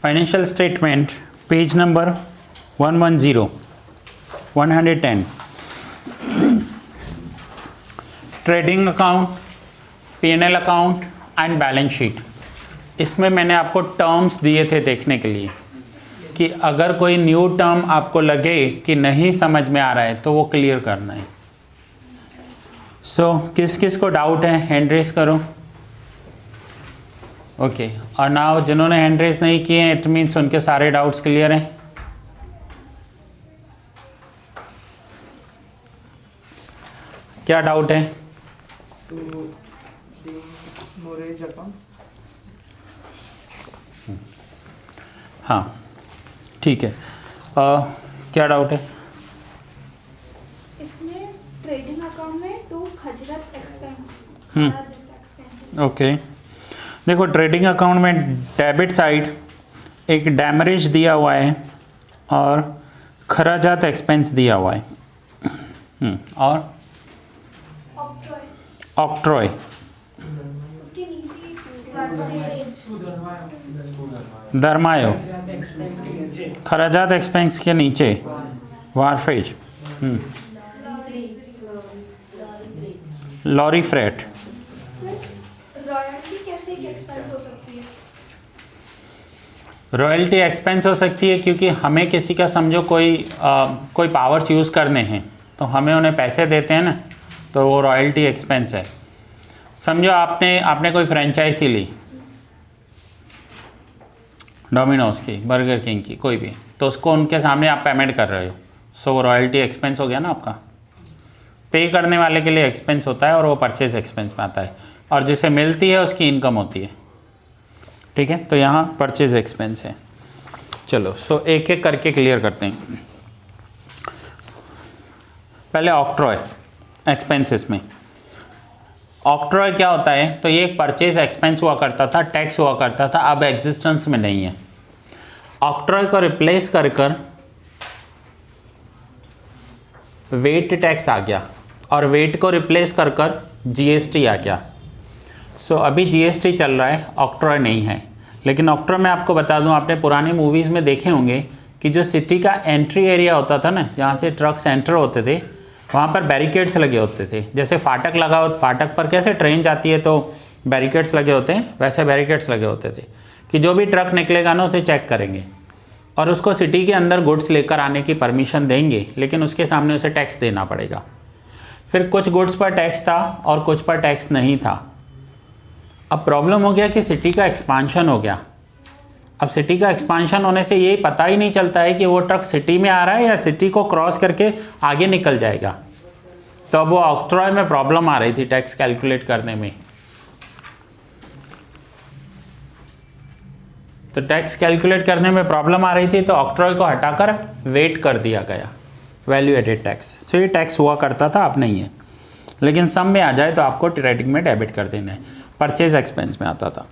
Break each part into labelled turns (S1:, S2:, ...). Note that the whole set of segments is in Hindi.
S1: Financial statement page number 110 110 trading account, P&L account and balance sheet. इसमें मैंने आपको टर्म्स दिए थे देखने के लिए कि अगर कोई न्यू टर्म आपको लगे कि नहीं समझ में आ रहा है तो वो क्लियर करना है। किस किस को डाउट है हैंड रेस करो। ओके, और नाउ जिन्होंने हैंड रेस नहीं किए हैं इट मीन्स उनके सारे डाउट्स क्लियर हैं। क्या डाउट है? हाँ ठीक है, क्या डाउट है?
S2: इसमें ट्रेडिंग अकाउंट में टू खजरत एक्सपेंस।
S1: ओके, देखो ट्रेडिंग अकाउंट में डेबिट साइड एक डैमरेज दिया हुआ है और खराजात एक्सपेंस दिया हुआ है। और ऑक्ट्रॉय
S2: उसके नीचे
S1: दरमायो खराजात एक्सपेंस के नीचे वारफेज, लॉरी फ्रेट।
S2: रॉयल्टी कैसे एक्सपेंस हो सकती है?
S1: रॉयल्टी एक्सपेंस हो सकती है क्योंकि हमें किसी का समझो कोई पावर्स यूज़ करने हैं तो हमें उन्हें पैसे देते हैं ना, तो वो रॉयल्टी एक्सपेंस है। समझो आपने कोई फ्रेंचाइजी ली डोमिनोज की, बर्गर किंग की, कोई भी, तो उसको उनके सामने आप पेमेंट कर रहे हो, सो वो रॉयल्टी एक्सपेंस हो गया ना आपका। पे करने वाले के लिए एक्सपेंस होता है और वो परचेज एक्सपेंस में आता है, और जिसे मिलती है उसकी इनकम होती है। ठीक है, तो यहाँ परचेज एक्सपेंस है। चलो एक एक करके क्लियर करते हैं। पहले ऑक्ट्रॉय एक्सपेंसेस में ऑक्ट्रॉय क्या होता है? तो ये एक परचेज एक्सपेंस हुआ करता था, टैक्स हुआ करता था, अब एग्जिस्टेंस में नहीं है। ऑक्ट्रॉय को रिप्लेस कर वेट टैक्स आ गया और वेट को रिप्लेस कर जीएसटी आ गया। अभी जीएसटी चल रहा है, ऑक्ट्रॉय नहीं है। लेकिन ऑक्ट्रॉय मैं आपको बता दूं, आपने पुराने मूवीज़ में देखे होंगे कि जो सिटी का एंट्री एरिया होता था ना, जहाँ से ट्रक्स एंटर होते थे, वहाँ पर बैरिकेड्स लगे होते थे। जैसे फाटक लगा हो, फाटक पर कैसे ट्रेन जाती है तो बैरिकेड्स लगे होते हैं, वैसे बैरिकेड्स लगे होते थे कि जो भी ट्रक निकलेगा ना उसे चेक करेंगे और उसको सिटी के अंदर गुड्स लेकर आने की परमिशन देंगे, लेकिन उसके सामने उसे टैक्स देना पड़ेगा। फिर कुछ गुड्स पर टैक्स था और कुछ पर टैक्स नहीं था। अब प्रॉब्लम हो गया कि सिटी का एक्सपांशन हो गया। अब सिटी का एक्सपांशन होने से ये पता ही नहीं चलता है कि वो ट्रक सिटी में आ रहा है या सिटी को क्रॉस करके आगे निकल जाएगा। तो अब वो ऑक्ट्रॉय में प्रॉब्लम आ रही थी टैक्स कैलकुलेट करने में। तो टैक्स कैलकुलेट करने में प्रॉब्लम आ रही थी, तो ऑक्ट्रॉय को हटाकर वेट कर दिया गया, वैल्यू एडेड टैक्स। ये टैक्स हुआ करता था, अब नहीं है। लेकिन सम में आ जाए तो आपको ट्रेडिंग में डेबिट कर देना है, परचेज एक्सपेंस में आता था।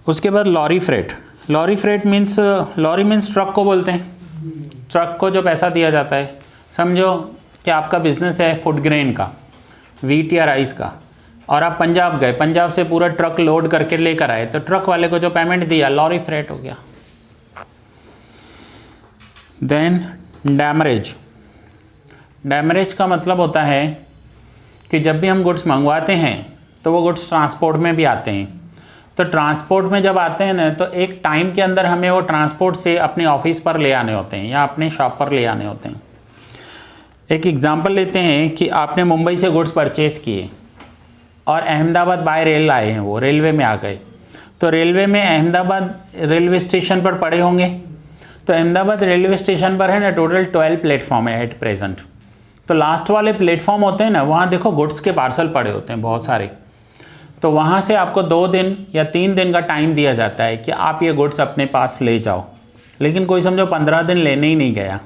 S1: उसके बाद lorry freight. Lorry freight means, lorry means truck को बोलते हैं। ट्रक को जो पैसा दिया जाता है, समझो कि आपका बिजनेस है फूड ग्रेन का, वीट या राइस का, और आप पंजाब गए, पंजाब से पूरा ट्रक लोड करके लेकर आए, तो ट्रक वाले को जो पेमेंट दिया लॉरी फ्रेट हो गया। Then demurrage. डैमरेज का मतलब होता है कि जब भी हम गुड्स मंगवाते हैं तो वो गुड्स ट्रांसपोर्ट में भी आते हैं। तो ट्रांसपोर्ट में जब आते हैं ना, तो एक टाइम के अंदर हमें वो ट्रांसपोर्ट से अपने ऑफिस पर ले आने होते हैं या अपने शॉप पर ले आने होते हैं। एक एग्जांपल लेते हैं कि आपने मुंबई से गुड्स परचेज़ किए और अहमदाबाद बाय रेल आए हैं, वो रेलवे में आ गए। तो रेलवे में अहमदाबाद रेलवे स्टेशन पर पड़े होंगे। तो अहमदाबाद रेलवे स्टेशन पर है ना टोटल 12 प्लेटफॉर्म है एट प्रेजेंट। तो लास्ट वाले प्लेटफॉर्म होते हैं ना, वहाँ देखो गुड्स के पार्सल पड़े होते हैं बहुत सारे। तो वहाँ से आपको 2 दिन या 3 दिन का टाइम दिया जाता है कि आप ये गुड्स अपने पास ले जाओ। लेकिन कोई समझो 15 दिन लेने ही नहीं गया,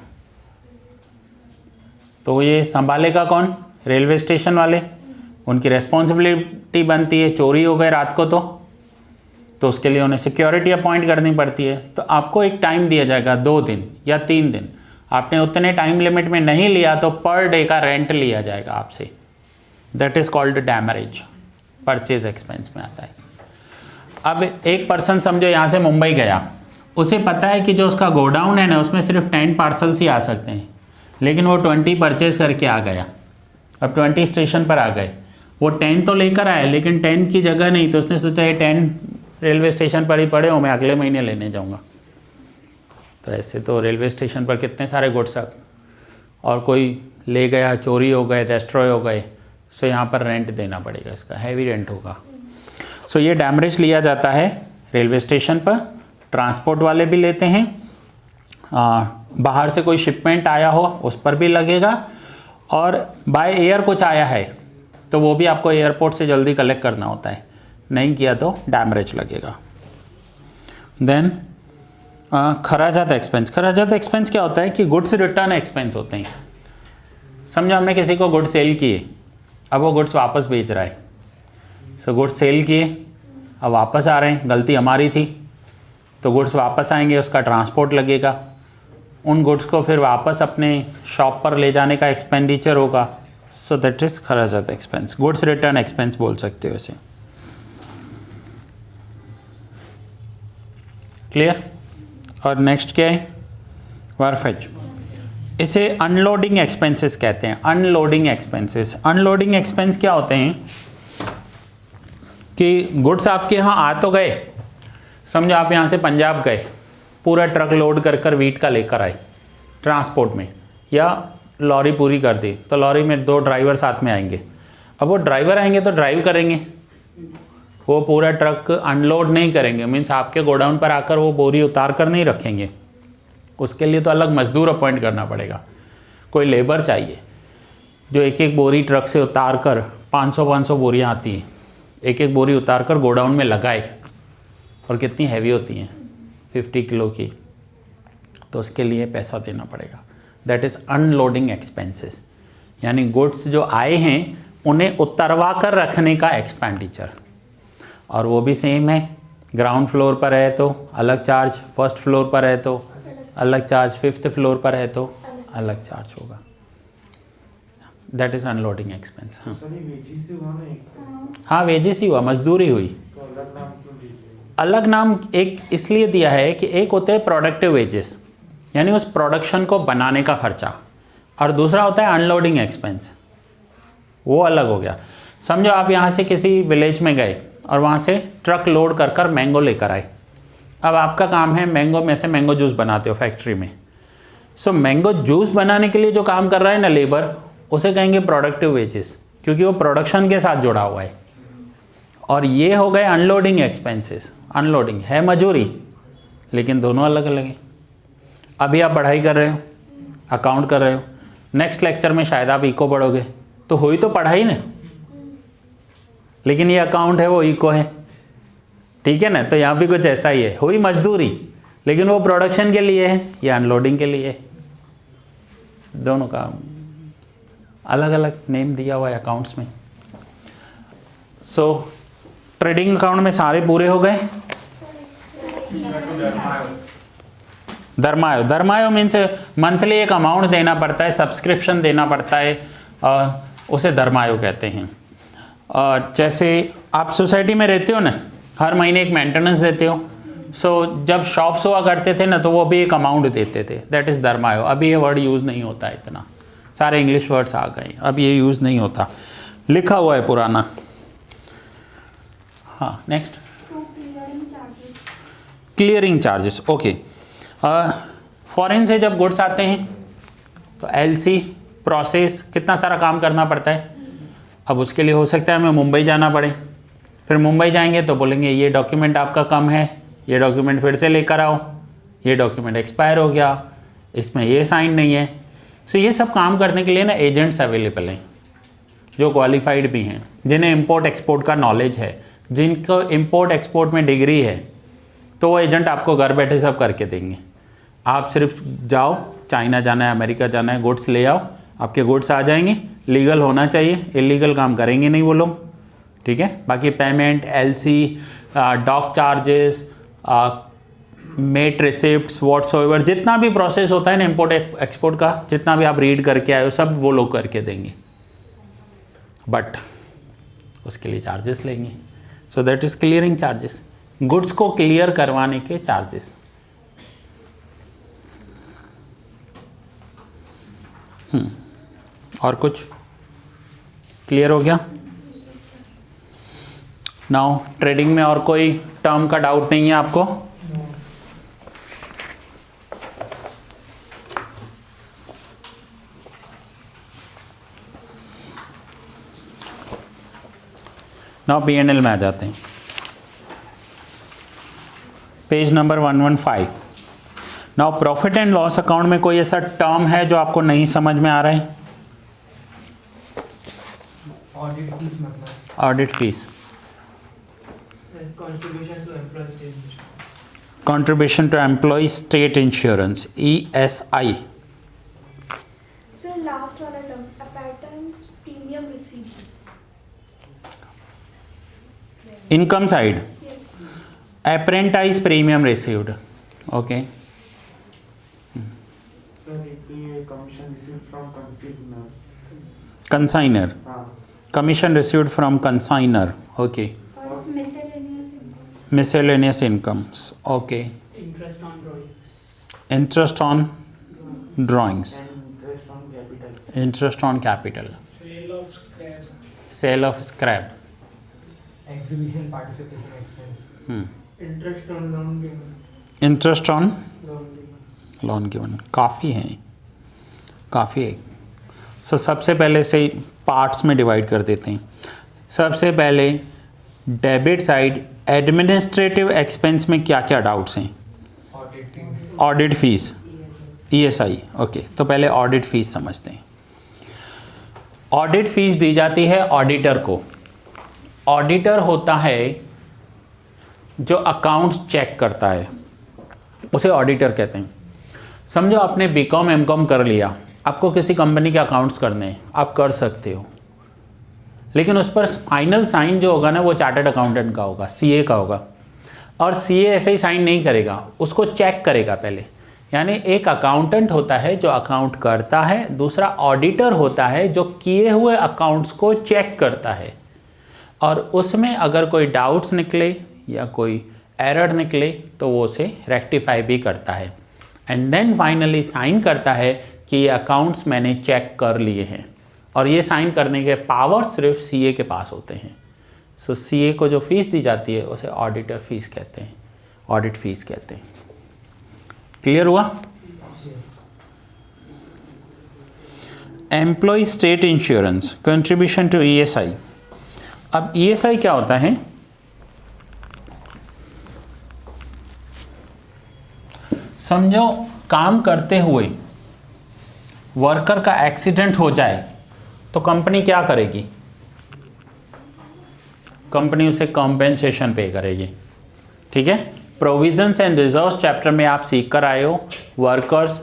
S1: तो ये संभालेगा कौन? रेलवे स्टेशन वाले। उनकी रिस्पॉन्सिबिलिटी बनती है, चोरी हो गए रात को तो उसके लिए उन्हें सिक्योरिटी अपॉइंट करनी पड़ती है। तो आपको एक टाइम दिया जाएगा 2 दिन या 3 दिन। आपने उतने टाइम लिमिट में नहीं लिया तो पर डे का रेंट लिया जाएगा आपसे। That is called demurrage, purchase expense में आता है। अब एक पर्सन समझो यहाँ से मुंबई गया, उसे पता है कि जो उसका गोडाउन है ना उसमें सिर्फ 10 पार्सल्स ही आ सकते हैं, लेकिन वो 20 परचेज करके आ गया। अब 20 स्टेशन पर आ गए, वो 10 तो लेकर आए लेकिन 10 की जगह नहीं, तो उसने सोचा ये 10 रेलवे स्टेशन पर ही पड़े हो, मैं अगले महीने लेने जाऊंगा। तो ऐसे तो रेलवे स्टेशन पर कितने सारे गुड्स, और कोई ले गया, चोरी हो गए, डिस्ट्रॉय हो गए, सो यहाँ पर रेंट देना पड़ेगा, इसका हैवी रेंट होगा। सो ये डैमरेज लिया जाता है रेलवे स्टेशन पर, ट्रांसपोर्ट वाले भी लेते हैं, बाहर से कोई शिपमेंट आया हो उस पर भी लगेगा, और बाय एयर कुछ आया है तो वो भी आपको एयरपोर्ट से जल्दी कलेक्ट करना होता है, नहीं किया तो डैमरेज लगेगा। देन खराजात एक्सपेंस। खराजात एक्सपेंस क्या होता है कि गुड्स रिटर्न एक्सपेंस होते हैं। समझो हमने किसी को गुड्स सेल किए, अब वो गुड्स वापस बेच रहा है, सो गुड्स सेल किए, अब वापस आ रहे हैं, गलती हमारी थी, तो गुड्स वापस आएंगे, उसका ट्रांसपोर्ट लगेगा, उन गुड्स को फिर वापस अपने शॉप पर ले जाने का एक्सपेंडिचर होगा, सो दैट इज़ खराजात एक्सपेंस, गुड्स रिटर्न एक्सपेंस बोल सकते हो इसे। क्लियर? और नेक्स्ट क्या है? वर्फेज। इसे अनलोडिंग एक्सपेंसेस कहते हैं। अनलोडिंग एक्सपेंसेस, अनलोडिंग एक्सपेंस क्या होते हैं कि गुड्स आपके यहाँ आ तो गए, समझो आप यहाँ से पंजाब गए, पूरा ट्रक लोड कर कर वीट का लेकर आए ट्रांसपोर्ट में, या लॉरी पूरी कर दी, तो लॉरी में 2 ड्राइवर साथ में आएंगे। अब वो ड्राइवर आएंगे तो ड्राइव करेंगे, वो पूरा ट्रक अनलोड नहीं करेंगे, मीन्स आपके गोडाउन पर आकर वो बोरी उतार कर नहीं रखेंगे, उसके लिए तो अलग मजदूर अपॉइंट करना पड़ेगा, कोई लेबर चाहिए जो एक एक बोरी ट्रक से उतार कर, 500 बोरियाँ आती हैं, एक एक बोरी उतार कर गोडाउन में लगाए, और कितनी हैवी होती हैं, 50 किलो की, तो उसके लिए पैसा देना पड़ेगा। दैट इज़ अनलोडिंग एक्सपेंसेस, यानी गुड्स जो आए हैं उन्हें उतरवा कर रखने का एक्सपेंडिचर। और वो भी सेम है, ग्राउंड फ्लोर पर है तो अलग चार्ज, फर्स्ट फ्लोर पर है तो अलग चार्ज, 5th फ्लोर पर है तो अलग चार्ज होगा। That is unloading expense. हाँ, वेजेस ही हुआ, मजदूरी हुई। अलग नाम एक इसलिए दिया है कि एक होते हैं प्रोडक्टिव वेजेस, यानी उस प्रोडक्शन को बनाने का खर्चा, और दूसरा होता है अनलोडिंग एक्सपेंस, वो अलग हो गया। समझो आप यहाँ से किसी विलेज में गए और वहाँ से ट्रक लोड कर कर मैंगो लेकर आए, अब आपका काम है मैंगो में से मैंगो जूस बनाते हो फैक्ट्री में, सो मैंगो जूस बनाने के लिए जो काम कर रहा है ना लेबर, उसे कहेंगे प्रोडक्टिव वेजेस, क्योंकि वो प्रोडक्शन के साथ जुड़ा हुआ है। और ये हो गए अनलोडिंग एक्सपेंसेस, अनलोडिंग है मजूरी, लेकिन दोनों अलग अलग हैं। अभी आप पढ़ाई कर रहे हो, अकाउंट कर रहे हो, नेक्स्ट लेक्चर में शायद आप इको पढ़ोगे, तो हुई तो पढ़ाई ना, लेकिन ये अकाउंट है वो इको है, ठीक है ना। तो यहाँ भी कुछ ऐसा ही है, हुई मजदूरी, लेकिन वो प्रोडक्शन के लिए है या अनलोडिंग के लिए है, दोनों का अलग अलग नेम दिया हुआ है अकाउंट्स में। सो ट्रेडिंग अकाउंट में सारे पूरे हो गए। धर्मायो, धर्मायो मीन्स मंथली एक अमाउंट देना पड़ता है, सब्सक्रिप्शन देना पड़ता है, उसे धर्मायो कहते हैं। जैसे आप सोसाइटी में रहते हो ना, हर महीने एक मेंटेनेंस देते हो, सो जब शॉप्स हुआ करते थे ना तो वो भी एक अमाउंट देते थे, दैट इज़ धर्मायो। अभी ये वर्ड यूज़ नहीं होता है इतना, सारे इंग्लिश वर्ड्स आ गए, अब ये यूज़ नहीं होता, लिखा हुआ है पुराना। हाँ, next clearing charges. Okay, foreign से जब गुड्स आते हैं तो एलसी प्रोसेस कितना सारा काम करना पड़ता है। अब उसके लिए हो सकता है हमें मुंबई जाना पड़े, फिर मुंबई जाएंगे तो बोलेंगे ये डॉक्यूमेंट आपका कम है, ये डॉक्यूमेंट फिर से लेकर आओ, ये डॉक्यूमेंट एक्सपायर हो गया, इसमें ये साइन नहीं है। सो ये सब काम करने के लिए ना एजेंट्स अवेलेबल हैं जो क्वालिफाइड भी हैं, जिन्हें इम्पोर्ट एक्सपोर्ट का नॉलेज है, जिनको इम्पोर्ट एक्सपोर्ट में डिग्री है, तो वो एजेंट आपको घर बैठे सब करके देंगे। आप सिर्फ जाओ, चाइना जाना है, अमेरिका जाना है, गुड्स ले आओ, आपके गुड्स आ जाएंगे। लीगल होना चाहिए, इलीगल काम करेंगे नहीं वो लोग, ठीक है। बाकी payment, LC, doc charges, mate receipts, whatsoever, जितना भी प्रोसेस होता है ना इम्पोर्ट एक्सपोर्ट का, जितना भी आप रीड करके आए हो, सब वो लोग करके देंगे, बट उसके लिए चार्जेस लेंगे। सो that is clearing charges, goods को क्लियर करवाने के चार्जेस। और कुछ क्लियर हो गया? नाउ ट्रेडिंग में और कोई टर्म का डाउट नहीं है आपको? नाउ P&L में आ जाते हैं, page number 115। Now profit and loss account में कोई ऐसा टर्म है जो आपको नहीं समझ में आ रहा है?
S3: ऑडिट फीस मतलब
S1: audit fee,
S3: contribution to employ state,
S1: contribution to employ state insurance, ESI।
S2: Sir last वाला term apprentice premium received.
S1: Income side,
S2: yes.
S1: Apprentice premium received, okay.
S4: Sir, it be a commission received from consignor.
S1: Consignor, commission received from consignor, okay.
S2: और miscellaneous
S1: miscellaneous incomes, okay.
S3: Interest on drawings,
S1: interest on drawings,
S4: And interest on capital.
S1: Interest on capital,
S3: sale of scrap,
S1: sale of scrap,
S3: exhibition participation expense, interest on loan given,
S1: interest on
S3: loan given,
S1: loan given. काफ़ी हैं, काफ़ी है। सो सबसे पहले से पार्ट्स में डिवाइड कर देते हैं। सबसे पहले डेबिट साइड, एडमिनिस्ट्रेटिव एक्सपेंस में क्या क्या डाउट्स हैं?
S3: Audit fees,
S1: audit fees, ESI, okay. तो पहले ऑडिट फीस समझते हैं। ऑडिट फीस दी जाती है ऑडिटर को। ऑडिटर होता है जो अकाउंट्स चेक करता है, उसे ऑडिटर कहते हैं। समझो आपने BCom MCom कर लिया, आपको किसी कंपनी के अकाउंट्स करने हैं, आप कर सकते हो, लेकिन उस पर फाइनल साइन जो होगा ना वो चार्टर्ड अकाउंटेंट का होगा, CA का होगा। और CA ऐसे ही साइन नहीं करेगा, उसको चेक करेगा पहले। यानी एक अकाउंटेंट होता है जो अकाउंट करता है, दूसरा ऑडिटर होता है जो किए हुए अकाउंट्स को चेक करता है, और उसमें अगर कोई डाउट्स निकले या कोई एरर निकले तो वो उसे रेक्टिफाई भी करता है, एंड देन फाइनली साइन करता है कि ये अकाउंट्स मैंने चेक कर लिए हैं। और ये साइन करने के पावर सिर्फ CA के पास होते हैं। सो CA को जो फीस दी जाती है उसे ऑडिटर फीस कहते हैं, ऑडिट फीस कहते हैं। क्लियर हुआ? Employ state insurance, contribution to ESI। अब ESI क्या होता है? समझो काम करते हुए वर्कर का एक्सीडेंट हो जाए तो कंपनी क्या करेगी? कंपनी उसे कॉम्पेंसेशन पे करेगी, ठीक है। प्रोविजंस एंड रिजर्व्स चैप्टर में आप सीख कर आए हो, वर्कर्स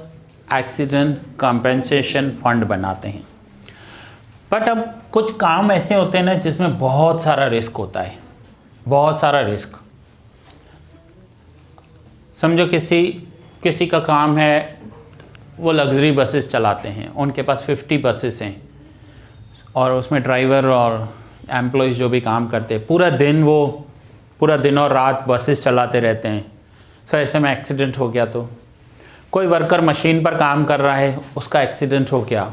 S1: एक्सीडेंट कॉम्पेंसेशन फंड बनाते हैं। बट अब कुछ काम ऐसे होते हैं ना जिसमें बहुत सारा रिस्क होता है, बहुत सारा रिस्क। समझो किसी का काम है, वो लग्जरी बसेस चलाते हैं, उनके पास 50 बसेस हैं और उसमें ड्राइवर और एम्प्लॉयज़ जो भी काम करते हैं पूरा दिन और रात बसेस चलाते रहते हैं। सो ऐसे में एक्सीडेंट हो गया, तो कोई वर्कर मशीन पर काम कर रहा है, उसका एक्सीडेंट हो गया।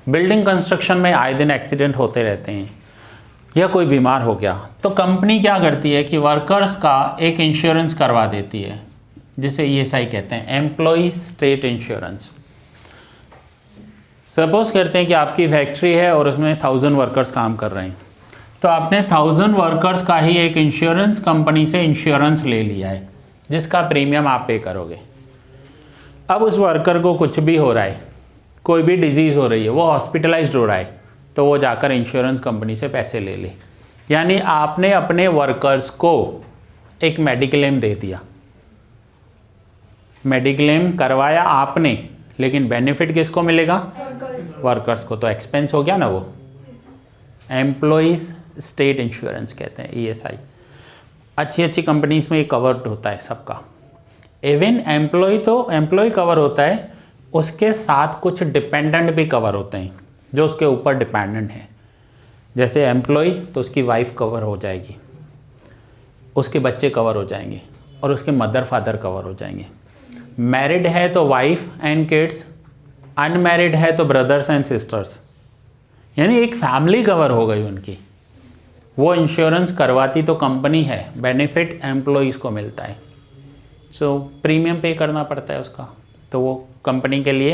S1: बिल्डिंग कंस्ट्रक्शन में आए दिन एक्सीडेंट होते रहते हैं, या कोई बीमार हो गया, तो कंपनी क्या करती है कि वर्कर्स का एक इंश्योरेंस करवा देती है, जिसे ESI कहते हैं, एम्प्लॉय स्टेट इंश्योरेंस। सपोज करते हैं कि आपकी फैक्ट्री है और उसमें 1000 वर्कर्स काम कर रहे हैं, तो आपने 1000 वर्कर्स का ही एक इंश्योरेंस कंपनी से इंश्योरेंस ले लिया है, जिसका प्रीमियम आप पे करोगे। अब उस वर्कर को कुछ भी हो रहा है, कोई भी डिजीज़ हो रही है, वो हॉस्पिटलाइज्ड हो रहा है, तो वो जाकर इंश्योरेंस कंपनी से पैसे ले ले। यानी आपने अपने वर्कर्स को एक मेडिक्लेम दे दिया, मेडिक्लेम करवाया आपने, लेकिन बेनिफिट किसको मिलेगा? वर्कर्स को। तो एक्सपेंस हो गया ना वो। एम्प्लॉयज़ स्टेट इंश्योरेंस कहते हैं, ESI। अच्छी कंपनीज में ये कवर्ड होता है सबका। इवन एम्प्लॉय कवर होता है, उसके साथ कुछ डिपेंडेंट भी कवर होते हैं जो उसके ऊपर डिपेंडेंट है। जैसे एम्प्लॉय तो उसकी वाइफ कवर हो जाएगी, उसके बच्चे कवर हो जाएंगे, और उसके मदर फादर कवर हो जाएंगे। मैरिड है तो वाइफ एंड किड्स, अनमैरिड है तो ब्रदर्स एंड सिस्टर्स, यानी एक फैमिली कवर हो गई उनकी। वो इंश्योरेंस करवाती तो कंपनी है, बेनिफिट एम्प्लॉयज़ को मिलता है। सो प्रीमियम पे करना पड़ता है उसका, तो वो कंपनी के लिए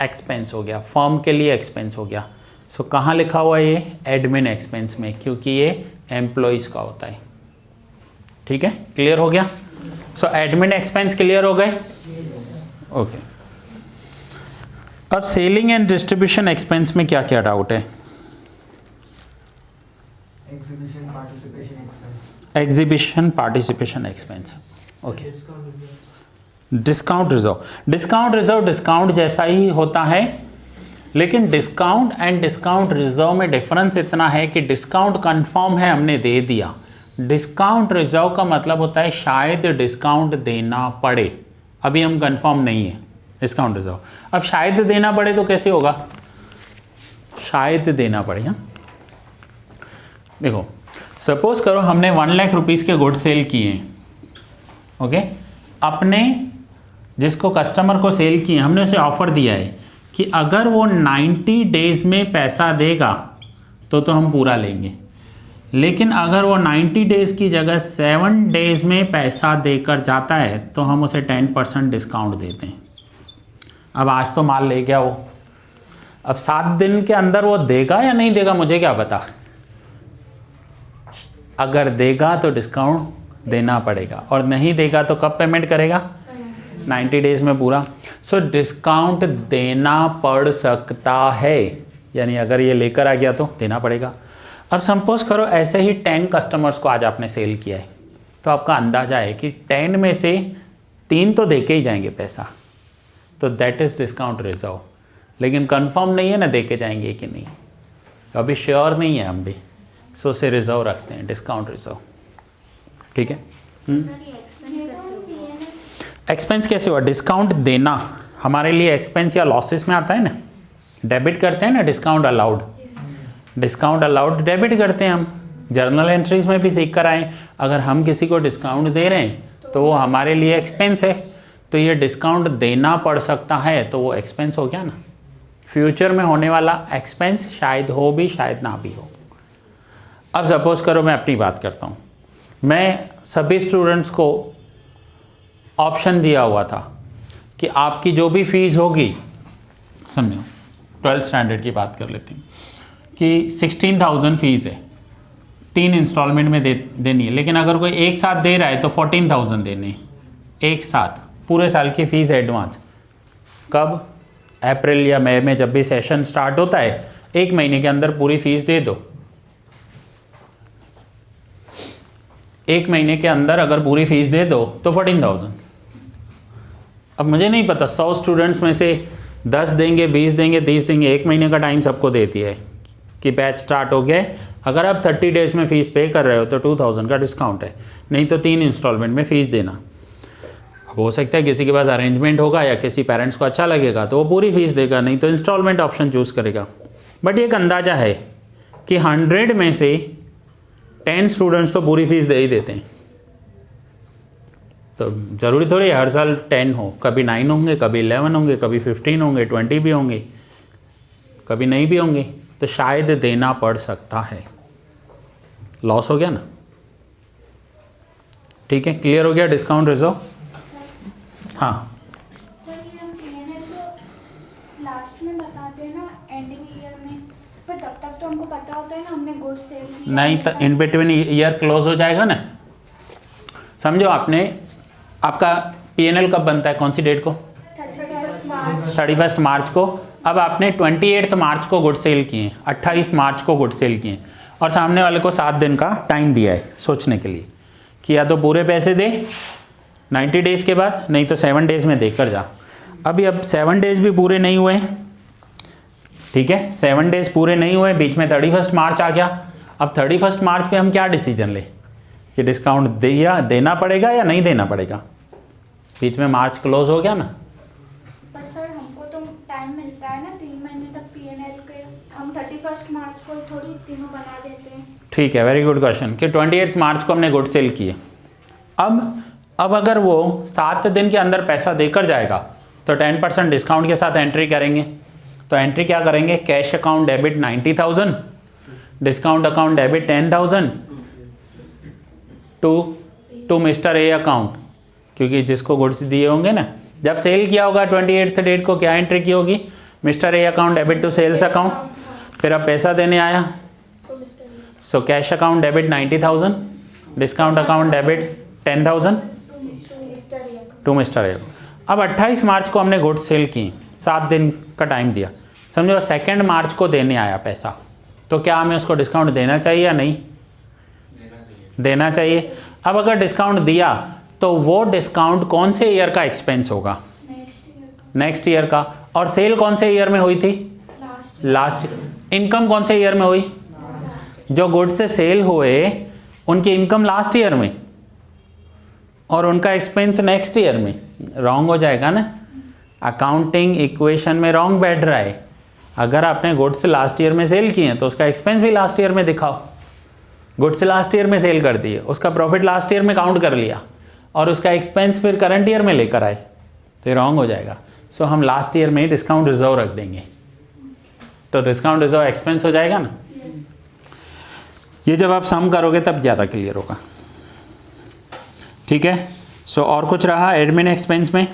S1: एक्सपेंस हो गया, फर्म के लिए एक्सपेंस हो गया। सो कहाँ लिखा हुआ है ये? एडमिन एक्सपेंस में, क्योंकि ये एम्प्लॉयज़ का होता है। ठीक है, क्लियर हो गया? सो एडमिन एक्सपेंस क्लियर हो गए? ओके। अब सेलिंग एंड डिस्ट्रीब्यूशन एक्सपेंस में क्या क्या डाउट है?
S3: Exhibition participation expense.
S1: Exhibition participation expense, okay. Discount reserve, discount reserve discount जैसा ही होता है, लेकिन डिस्काउंट एंड डिस्काउंट रिजर्व में डिफरेंस इतना है कि डिस्काउंट कंफर्म है, हमने दे दिया। डिस्काउंट रिजर्व का मतलब होता है शायद डिस्काउंट देना पड़े, अभी हम कंफर्म नहीं है डिस्काउंट रिजर्व। अब शायद देना पड़े तो कैसे होगा? शायद देना पड़े। हाँ, देखो सपोज करो हमने 1 लाख रुपीज़ के गुड सेल किए हैं, ओके। अपने जिसको कस्टमर को सेल किए, हमने उसे ऑफर दिया है कि अगर वो 90 डेज में पैसा देगा तो हम पूरा लेंगे, लेकिन अगर वो 90 डेज की जगह 7 डेज में पैसा देकर जाता है तो हम उसे 10% डिस्काउंट देते हैं। अब आज तो माल ले गया वो, अब 7 दिन के अंदर वो देगा या नहीं देगा मुझे क्या पता। अगर देगा तो डिस्काउंट देना पड़ेगा, और नहीं देगा तो कब पेमेंट करेगा? 90 डेज में पूरा। सो डिस्काउंट देना पड़ सकता है, यानी अगर ये लेकर आ गया तो देना पड़ेगा। अब सपोज करो ऐसे ही 10 कस्टमर्स को आज आपने सेल किया है, तो आपका अंदाजा है कि 10 में से 3 तो दे के ही जाएंगे पैसा, तो दैट इज़ डिस्काउंट रिजर्व। लेकिन कंफर्म नहीं है ना दे के जाएंगे कि नहीं, अभी श्योर नहीं है हम भी, सो उसे रिजर्व रखते हैं, डिस्काउंट रिजर्व। ठीक है। एक्सपेंस कैसे हुआ? डिस्काउंट देना हमारे लिए एक्सपेंस या लॉसेस में आता है ना, डेबिट करते हैं ना, discount allowed, discount allowed debit करते हैं हम। जर्नल एंट्रीज में भी सीख कर आए, अगर हम किसी को डिस्काउंट दे रहे हैं तो वो हमारे लिए एक्सपेंस है, तो ये डिस्काउंट देना पड़ सकता है, तो वो एक्सपेंस हो गया ना। फ्यूचर में होने वाला एक्सपेंस शायद हो भी शायद ना भी हो। अब सपोज करो मैं अपनी बात करता हूँ, मैं सभी स्टूडेंट्स को ऑप्शन दिया हुआ था कि आपकी जो भी फीस होगी, समझो 12th स्टैंडर्ड की बात कर लेते हैं कि 16,000 फीस है, 3 इंस्टॉलमेंट में देनी है, लेकिन अगर कोई एक साथ दे रहा है तो 14,000 देने एक साथ, पूरे साल की फीस एडवांस। कब? अप्रैल या मई में जब भी सेशन स्टार्ट होता है, 1 महीने के अंदर पूरी फीस दे दो। 1 महीने के अंदर अगर पूरी फीस दे दो तो 14,000। अब मुझे नहीं पता 100 स्टूडेंट्स में से 10 देंगे, 20 देंगे, 30 देंगे, 1 महीने का टाइम सबको देती है कि बैच स्टार्ट हो गया। अगर आप 30 डेज में फ़ीस पे कर रहे हो तो 2,000 का डिस्काउंट है, नहीं तो 3 इंस्टॉलमेंट में फ़ीस देना। हो सकता है किसी के पास अरेंजमेंट होगा या किसी पेरेंट्स को अच्छा लगेगा तो वो पूरी फीस देगा, नहीं तो इंस्टॉलमेंट ऑप्शन चूज़ करेगा। बट एक अंदाज़ा है कि 100 में से 10 स्टूडेंट्स तो पूरी फीस दे ही देते हैं। तो ज़रूरी थोड़ी हर साल 10 हो, कभी 9 होंगे, कभी 11 होंगे, कभी 15 होंगे, 20 भी होंगे, कभी नहीं भी होंगे, तो शायद देना पड़ सकता है। लॉस हो गया ना। ठीक है, क्लियर हो गया डिस्काउंट रिजर्व। हाँ
S2: सर ये हम पीएनएल तो लास्ट में बताते हैं ना, एंडिंग ईयर में, फिर तब तक तो हमको पता होता है ना हमने गुड्स सेल किया
S1: नहीं, तो इन बिटवीन ईयर क्लोज हो जाएगा ना। समझो आपने, आपका पीएनएल कब बनता है, कौन सी डेट को? 31 मार्च को। अब आपने 28 मार्च को गुड सेल किए, 28 मार्च को गुड सेल किए, और सामने वाले को 7 दिन का टाइम दिया है सोचने के लिए कि या तो पूरे पैसे दे 90 डेज़ के बाद, नहीं तो 7 डेज़ में देकर जा। अभी अब 7 डेज़ भी पूरे नहीं हुए हैं, ठीक है, 7 डेज़ पूरे नहीं हुए, बीच में 31 मार्च आ गया। अब 31 मार्च पे हम क्या डिसीजन लें कि डिस्काउंट देना पड़ेगा या नहीं देना पड़ेगा? बीच में मार्च क्लोज हो गया ना।
S2: पर सर हमको तो टाइम मिलता है ना 3 महीने तक पीएनएल के, हम 31 मार्च को थोड़ी तीनों बना देते हैं।
S1: ठीक है, वेरी गुड क्वेश्चन कि 28 मार्च को हमने गुड सेल किए। अब अगर वो 7 दिन के अंदर पैसा देकर जाएगा तो 10% डिस्काउंट के साथ एंट्री करेंगे, तो एंट्री क्या करेंगे, cash account debit 90,000, discount account debit 10,000 to mister A account, क्योंकि जिसको गुड्स दिए होंगे ना, जब सेल किया होगा 28th डेट को क्या एंट्री की होगी, mister A account debit to sales account, फिर अब पैसा देने आया, so cash account debit 90,000, discount account debit 10,000 to mister A. अब 28 मार्च को हमने गुड्स सेल की, 7 दिन का टाइम दिया, समझो 2 मार्च को देने आया पैसा, तो क्या हमें उसको डिस्काउंट देना चाहिए या नहीं, देना चाहिए। अब अगर डिस्काउंट दिया तो वो डिस्काउंट कौन से ईयर का एक्सपेंस होगा, नेक्स्ट ईयर का, और सेल कौन से ईयर में हुई थी, लास्ट। इनकम कौन से ईयर में हुई, जो गुड्स से सेल हुए उनकी इनकम लास्ट ईयर में और उनका एक्सपेंस नेक्स्ट ईयर में, रॉन्ग हो जाएगा ना, अकाउंटिंग इक्वेशन में रॉन्ग बैठ रहा है। अगर आपने गुड्स लास्ट ईयर में सेल किए हैं तो उसका एक्सपेंस भी लास्ट ईयर में दिखाओ, गुड्स लास्ट ईयर में सेल कर दिए, उसका प्रॉफिट लास्ट ईयर में काउंट कर लिया और उसका एक्सपेंस फिर करंट ईयर में लेकर आए, तो ये रॉन्ग हो जाएगा। सो हम लास्ट ईयर में डिस्काउंट रिजर्व रख देंगे, तो डिस्काउंट रिजर्व एक्सपेंस हो जाएगा ना। ये जब आप सम करोगे तब ज़्यादा क्लियर होगा, ठीक है। सो और कुछ रहा एडमिन एक्सपेंस में,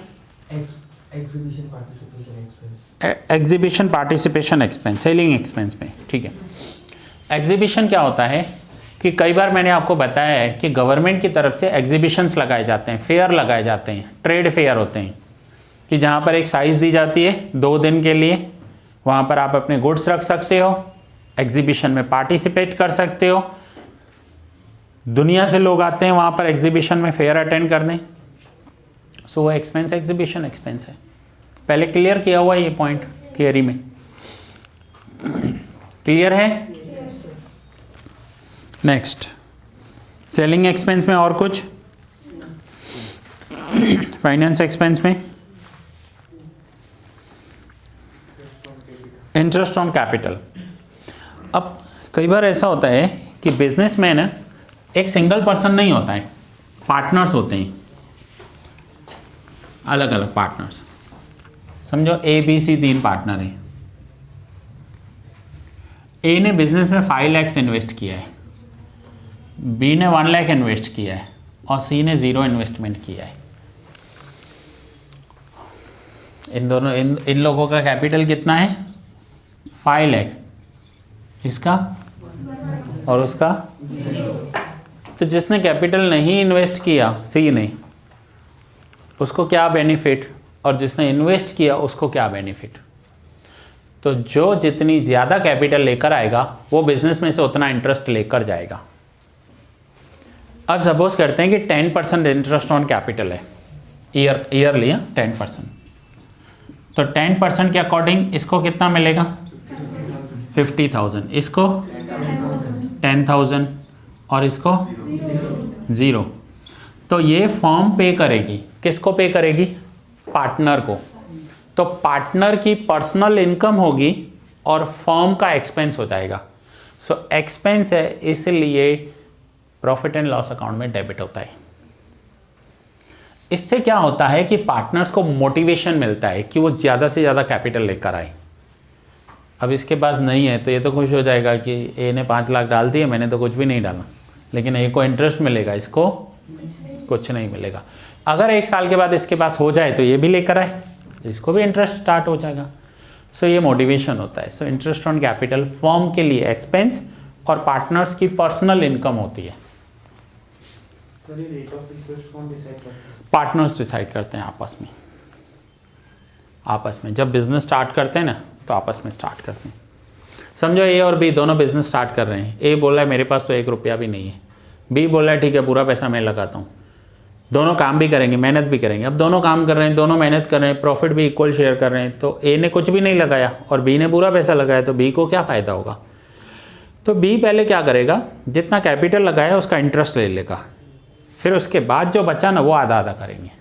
S3: exhibition participation expense,
S1: exhibition participation expense, selling expense में, ठीक है। एग्जीबिशन क्या होता है कि कई बार मैंने आपको बताया है कि गवर्नमेंट की तरफ से एग्जीबिशंस लगाए जाते हैं, फेयर लगाए जाते हैं, ट्रेड फेयर होते हैं, कि जहाँ पर एक साइज़ दी जाती है 2 दिन के लिए, वहाँ पर आप अपने गुड्स रख सकते हो, एग्जीबिशन में पार्टिसिपेट कर सकते हो, दुनिया से लोग आते हैं वहाँ पर एग्जीबिशन में फेयर अटेंड करने, सो वो एक्सपेंस एग्जीबिशन एक्सपेंस है। पहले क्लियर किया हुआ है ये पॉइंट थियरी में, क्लियर है। नेक्स्ट सेलिंग एक्सपेंस में और कुछ, फाइनेंस एक्सपेंस में इंटरेस्ट ऑन कैपिटल। अब कई बार ऐसा होता है कि बिजनेसमैन एक सिंगल पर्सन नहीं होता है, पार्टनर्स होते हैं, अलग अलग पार्टनर्स। समझो ABC 3 पार्टनर हैं। ए ने बिजनेस में 5 लाख इन्वेस्ट किया है, बी ने 1 लाख इन्वेस्ट किया है और सी ने 0 इन्वेस्टमेंट किया है। इन दोनों इन लोगों का कैपिटल कितना है, 5 लाख, इसका और उसका। तो जिसने कैपिटल नहीं इन्वेस्ट किया सी ने, उसको क्या बेनिफिट, और जिसने इन्वेस्ट किया उसको क्या बेनिफिट। तो जो जितनी ज़्यादा कैपिटल लेकर आएगा वो बिजनेस में से उतना इंटरेस्ट लेकर जाएगा। अब सपोज करते हैं कि 10% इंटरेस्ट ऑन कैपिटल है, ईयरली 10%, तो 10% के अकॉर्डिंग इसको कितना मिलेगा, 50,000, इसको 10,000 और इसको 0। तो ये फर्म पे करेगी, किसको पे करेगी, पार्टनर को। तो पार्टनर की पर्सनल इनकम होगी और फर्म का एक्सपेंस हो जाएगा। सो एक्सपेंस है, इसलिए प्रॉफिट एंड लॉस अकाउंट में डेबिट होता है। इससे क्या होता है कि पार्टनर्स को मोटिवेशन मिलता है कि वो ज़्यादा से ज़्यादा कैपिटल लेकर आए। अब इसके पास नहीं है तो ये तो खुश हो जाएगा कि ए ने 5 लाख डाल दिए, मैंने तो कुछ भी नहीं डाला, लेकिन ए को इंटरेस्ट मिलेगा, इसको कुछ नहीं मिलेगा। अगर 1 साल के बाद इसके पास हो जाए तो ये भी लेकर आए, इसको भी इंटरेस्ट स्टार्ट हो जाएगा। सो ये मोटिवेशन होता है। So interest on capital firm के लिए एक्सपेंस और पार्टनर्स की पर्सनल इनकम होती है।
S4: रेट ऑफ इंटरेस्ट कौन डिसाइड करता है?
S1: पार्टनर्स डिसाइड करते हैं आपस में। जब बिजनेस स्टार्ट करते हैं ना तो आपस में स्टार्ट करते हैं। समझो ए और बी दोनों बिजनेस स्टार्ट कर रहे हैं। ए बोल रहा है मेरे पास तो 1 रुपया भी नहीं है, बी बोल रहा है ठीक है पूरा पैसा मैं लगाता हूँ। दोनों काम भी करेंगे, मेहनत भी करेंगे। अब दोनों काम कर रहे हैं, दोनों मेहनत कर रहे हैं, प्रॉफिट भी इक्वल शेयर कर रहे हैं। तो ए ने कुछ भी नहीं लगाया और बी ने पूरा पैसा लगाया, तो बी को क्या फ़ायदा होगा। तो बी पहले क्या करेगा, जितना कैपिटल लगाया उसका इंटरेस्ट ले लेगा, फिर उसके बाद जो बचा ना वो आधा आधा करेंगे।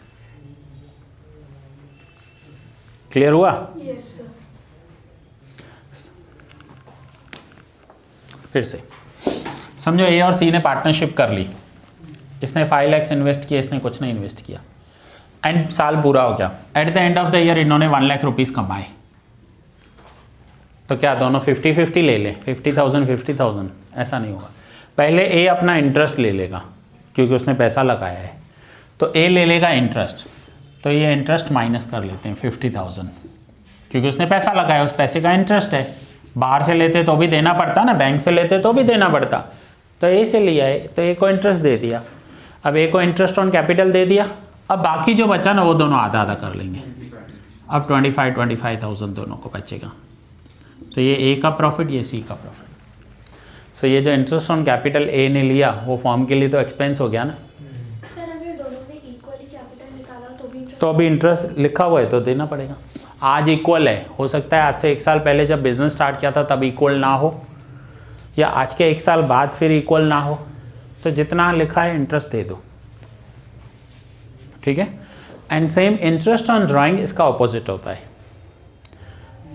S1: क्लियर हुआ?
S2: Yes sir.
S1: फिर से समझो ए और सी ने पार्टनरशिप कर ली। इसने 5 लाख इन्वेस्ट किया, इसने कुछ नहीं इन्वेस्ट किया। एंड साल पूरा हो गया, at the end of the year इन्होंने 1 लाख रुपीज़ कमाए। तो क्या दोनों 50-50 ले लें, 50,000 50,000? ऐसा नहीं होगा। पहले ए अपना इंटरेस्ट ले लेगा क्योंकि उसने पैसा लगाया है, तो ए ले लेगा इंटरेस्ट, तो ये इंटरेस्ट माइनस कर लेते हैं 50,000 क्योंकि उसने पैसा लगाया, उस पैसे का इंटरेस्ट है। बाहर से लेते तो भी देना पड़ता ना, बैंक से लेते तो भी देना पड़ता, तो ए से लिया है तो ए को इंटरेस्ट दे दिया। अब ए को इंटरेस्ट ऑन कैपिटल दे दिया, अब बाकी जो बचा ना वो दोनों आधा आधा कर लेंगे। अब 25,000 दोनों को बचेगा, तो ये ए का प्रॉफिट, ये सी का प्रॉफिट। सो ये जो इंटरेस्ट ऑन कैपिटल ए ने लिया वो फॉर्म के लिए तो एक्सपेंस हो गया ना।
S2: सर अगर दोनों ने इक्वली कैपिटल निकाला
S1: तो अभी इंटरेस्ट लिखा हुआ है तो देना पड़ेगा। आज इक्वल है, हो सकता है आज से 1 साल पहले जब बिजनेस स्टार्ट किया था तब इक्वल ना हो, या आज के 1 साल बाद फिर इक्वल ना हो, तो जितना लिखा है इंटरेस्ट दे दो, ठीक है। And same interest on drawing इसका ऑपोजिट होता है।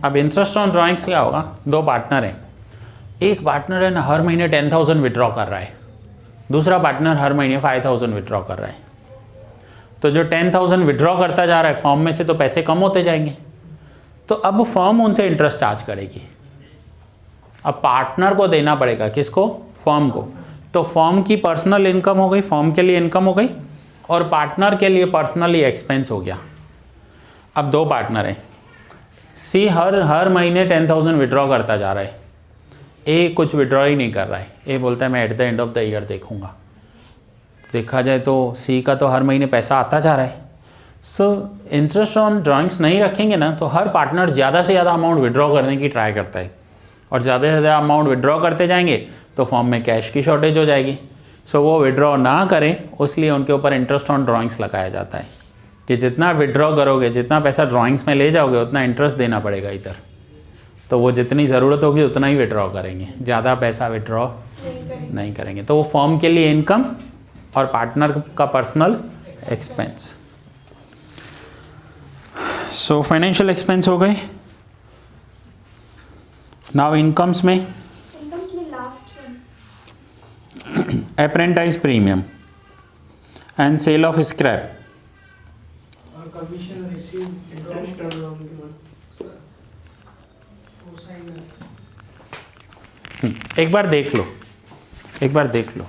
S1: अब इंटरेस्ट ऑन ड्राइंग्स क्या होगा, 2 पार्टनर हैं, एक पार्टनर है ना हर महीने 10,000 विड्रॉ कर रहा है, दूसरा पार्टनर हर महीने 5,000 विड्रॉ कर रहा है। तो जो 10,000 विड्रॉ करता जा रहा है फॉर्म में से तो पैसे कम होते जाएंगे, तो अब फॉर्म उनसे इंटरेस्ट चार्ज करेगी। अब पार्टनर को देना पड़ेगा, किसको, फॉर्म को। तो फॉर्म की पर्सनल इनकम हो गई, फॉर्म के लिए इनकम हो गई, और पार्टनर के लिए पर्सनली एक्सपेंस हो गया। अब 2 पार्टनर हैं, सी हर महीने 10,000 विड्रॉ करता जा रहा है, ए कुछ विड्रॉ ही नहीं कर रहा है। ए बोलता है मैं at the end of the year देखूंगा। देखा जाए तो सी का तो हर महीने पैसा आता जा रहा है। सो इंटरेस्ट ऑन ड्राइंग्स नहीं रखेंगे ना तो हर पार्टनर ज़्यादा से ज़्यादा अमाउंट विड्रॉ करने की ट्राई करता है, और ज़्यादा से ज़्यादा अमाउंट विड्रॉ करते जाएंगे तो फॉर्म में कैश की शॉर्टेज हो जाएगी। सो वो विड्रॉ ना करें, इसलिए उनके ऊपर इंटरेस्ट ऑन ड्राइंग्स लगाया जाता है कि जितना विड्रॉ करोगे, जितना पैसा ड्राइंग्स में ले जाओगे उतना इंटरेस्ट देना पड़ेगा इधर। तो वो जितनी ज़रूरत होगी उतना ही विड्रॉ करेंगे, ज़्यादा पैसा विड्रॉ नहीं करेंगे। तो वो फॉर्म के लिए इनकम और पार्टनर का personal expense. So financial expense हो गए। नाउ इनकम्स में
S2: last
S1: apprentice premium and sale of scrap.
S3: और कमीशन रिसीव इंटरेस्ट
S1: एक बार देख लो, एक बार देख लो।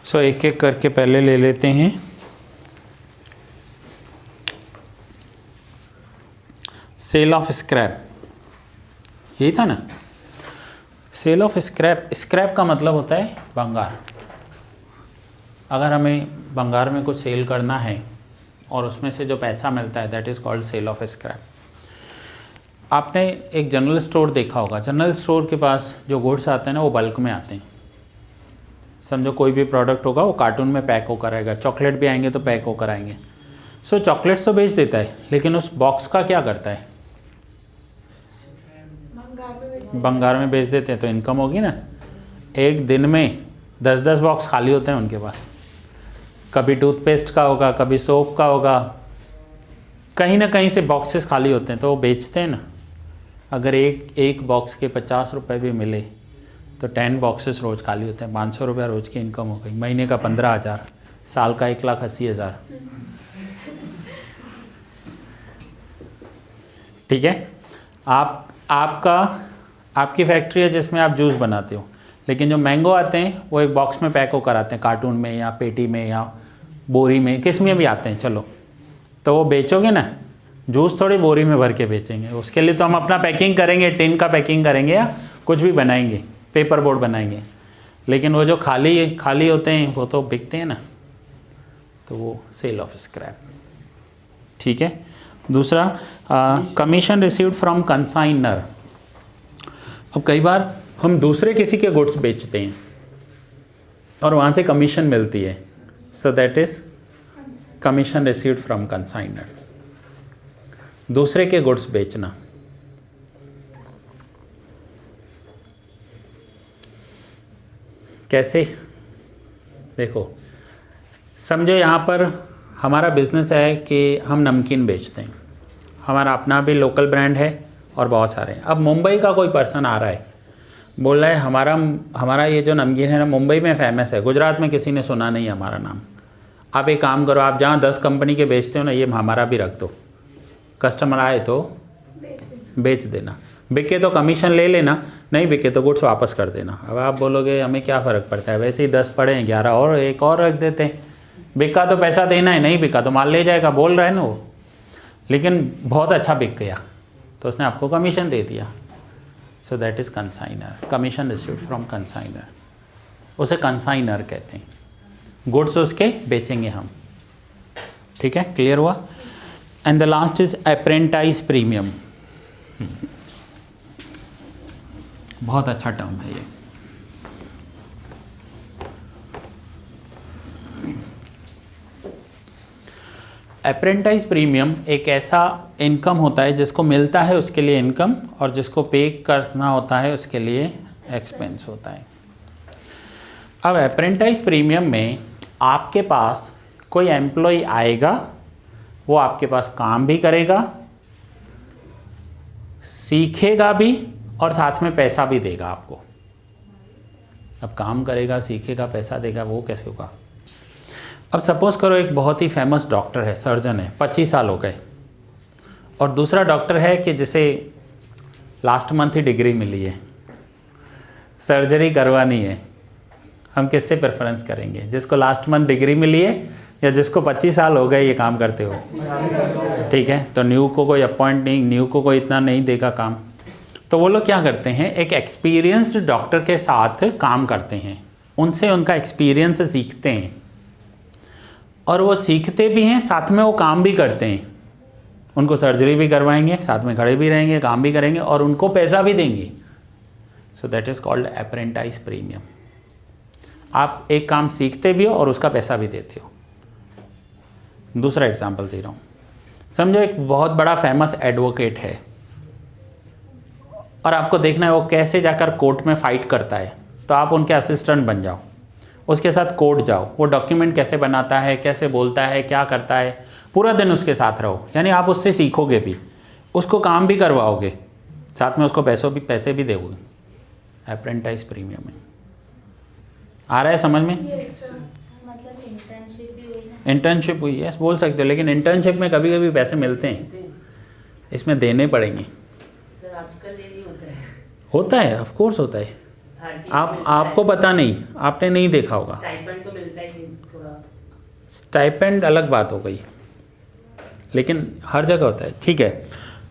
S1: सो एक एक करके पहले ले लेते हैं। सेल ऑफ स्क्रैप, यही था ना। सेल ऑफ स्क्रैप, स्क्रैप का मतलब होता है भंगार। अगर हमें भंगार में कुछ सेल करना है और उसमें से जो पैसा मिलता है that is called sale of scrap. आपने एक जनरल स्टोर देखा होगा, जनरल स्टोर के पास जो गुड्स आते हैं ना वो बल्क में आते हैं। समझो कोई भी प्रोडक्ट होगा वो कार्टून में पैक होकर आएगा, चॉकलेट भी आएंगे तो पैक होकर आएंगे। सो चॉकलेट्स तो बेच देता है, लेकिन उस बॉक्स का क्या करता है, भंगार में बेच देते हैं, तो इनकम होगी ना। एक दिन में 10-10 बॉक्स खाली होते हैं उनके पास, कभी टूथपेस्ट का होगा, कभी सोप का होगा, कहीं ना कहीं से बॉक्सेस खाली होते हैं, तो वो बेचते हैं ना। अगर एक बॉक्स के 50 रुपये भी मिले तो 10 बॉक्सेस रोज़ खाली होते हैं, 500 रुपये रोज़ की इनकम हो गई। महीने का 15,000, साल का 1,80,000। ठीक है। आपकी फैक्ट्री है जिसमें आप जूस बनाते हो, लेकिन जो मैंगो आते हैं वो एक बॉक्स में पैक होकर आते हैं, कार्टून में या पेटी में या बोरी में, किस में भी आते हैं। चलो, तो वो बेचोगे ना, जूस थोड़ी बोरी में भर के बेचेंगे। उसके लिए तो हम अपना पैकिंग करेंगे, टिन का पैकिंग करेंगे या कुछ भी बनाएंगे, पेपर बोर्ड बनाएंगे। लेकिन वो जो खाली खाली होते हैं वो तो बिकते हैं ना, तो वो सेल ऑफ स्क्रैप। ठीक है। दूसरा कमीशन रिसीव्ड फ्रॉम कंसाइनर। अब कई बार हम दूसरे किसी के गुड्स बेचते हैं और वहाँ से कमीशन मिलती है, so that is commission received from consigner. दूसरे के गुड्स बेचना। कैसे? देखो, समझो यहाँ पर हमारा बिजनेस है कि हम नमकीन बेचते हैं, हमारा अपना भी लोकल ब्रांड है और बहुत सारे हैं। अब मुंबई का कोई पर्सन आ रहा है, बोल रहा है हमारा ये जो नमकीन है ना मुंबई में फ़ेमस है, गुजरात में किसी ने सुना नहीं हमारा नाम। आप एक काम करो, आप जहाँ 10 कंपनी के बेचते हो ना, ये हमारा भी रख दो, कस्टमर आए तो बेच देना, बिके तो कमीशन ले लेना, नहीं बिके तो गुड्स वापस कर देना। अब आप बोलोगे हमें क्या फ़र्क पड़ता है, वैसे ही 10 पड़े हैं, 11 और एक और रख देते हैं, बिका तो पैसा देना है, नहीं बिका तो माल ले जाएगा, बोल रहे हैं ना वो। लेकिन बहुत अच्छा बिक गया तो उसने आपको कमीशन दे दिया, so that is consigner, commission received from consigner, उसे कंसाइनर कहते हैं। गुड्स उसके बेचेंगे हम। ठीक है, क्लियर हुआ? And the last is apprentice premium. बहुत अच्छा टर्म है ये। अप्रेंटाइज प्रीमियम एक ऐसा इनकम होता है जिसको मिलता है उसके लिए इनकम, और जिसको पे करना होता है उसके लिए एक्सपेंस होता है। अब अप्रेंटाइज प्रीमियम में आपके पास कोई एम्प्लॉय आएगा, वो आपके पास काम भी करेगा, सीखेगा भी और साथ में पैसा भी देगा आपको। अब काम करेगा, सीखेगा, पैसा देगा, वो कैसे होगा? अब सपोज करो एक बहुत ही फेमस डॉक्टर है, सर्जन है, 25 साल हो गए, और दूसरा डॉक्टर है कि जिसे लास्ट मंथ ही डिग्री मिली है, सर्जरी करवानी है। हम किससे प्रेफरेंस करेंगे, जिसको लास्ट मंथ डिग्री मिली है या जिसको 25 साल हो गए ये काम करते हो? ठीक है, तो न्यू को कोई अपॉइंट नहीं, न्यू को कोई इतना नहीं देगा काम, तो वो लोग क्या करते हैं, एक एक्सपीरियंस्ड डॉक्टर के साथ काम करते हैं, उनसे उनका एक्सपीरियंस सीखते हैं, और वो सीखते भी हैं, साथ में वो काम भी करते हैं। उनको सर्जरी भी करवाएंगे, साथ में खड़े भी रहेंगे, काम भी करेंगे, और उनको पैसा भी देंगे। सो that is called apprentice premium. आप एक काम सीखते भी हो और उसका पैसा भी देते हो। दूसरा एग्जांपल दे रहा हूँ, समझो एक बहुत बड़ा फेमस एडवोकेट है, और आपको देखना है वो कैसे जाकर कोर्ट में फ़ाइट करता है, तो आप उनके असिस्टेंट बन जाओ, उसके साथ कोर्ट जाओ, वो डॉक्यूमेंट कैसे बनाता है, कैसे बोलता है, क्या करता है, पूरा दिन उसके साथ रहो, यानी आप उससे सीखोगे भी, उसको काम भी करवाओगे, साथ में उसको पैसे भी दोगे। अप्रेंटाइज प्रीमियम में आ रहा है समझ में?
S2: मतलब इंटर्नशिप भी हुई ना?
S1: इंटर्नशिप हुई है बोल सकते हो, लेकिन इंटर्नशिप में कभी कभी पैसे मिलते हैं, इसमें देने पड़ेंगे।
S5: सर आजकल ये नहीं होता है।
S1: होता है, ऑफ कोर्स होता है।
S5: हर चीज़
S1: आपको पता नहीं, आपने नहीं देखा होगा।
S5: स्टाइपेंड तो मिलता ही थोड़ा।
S1: स्टाइपेंड अलग बात हो गई, लेकिन हर जगह होता है। ठीक है,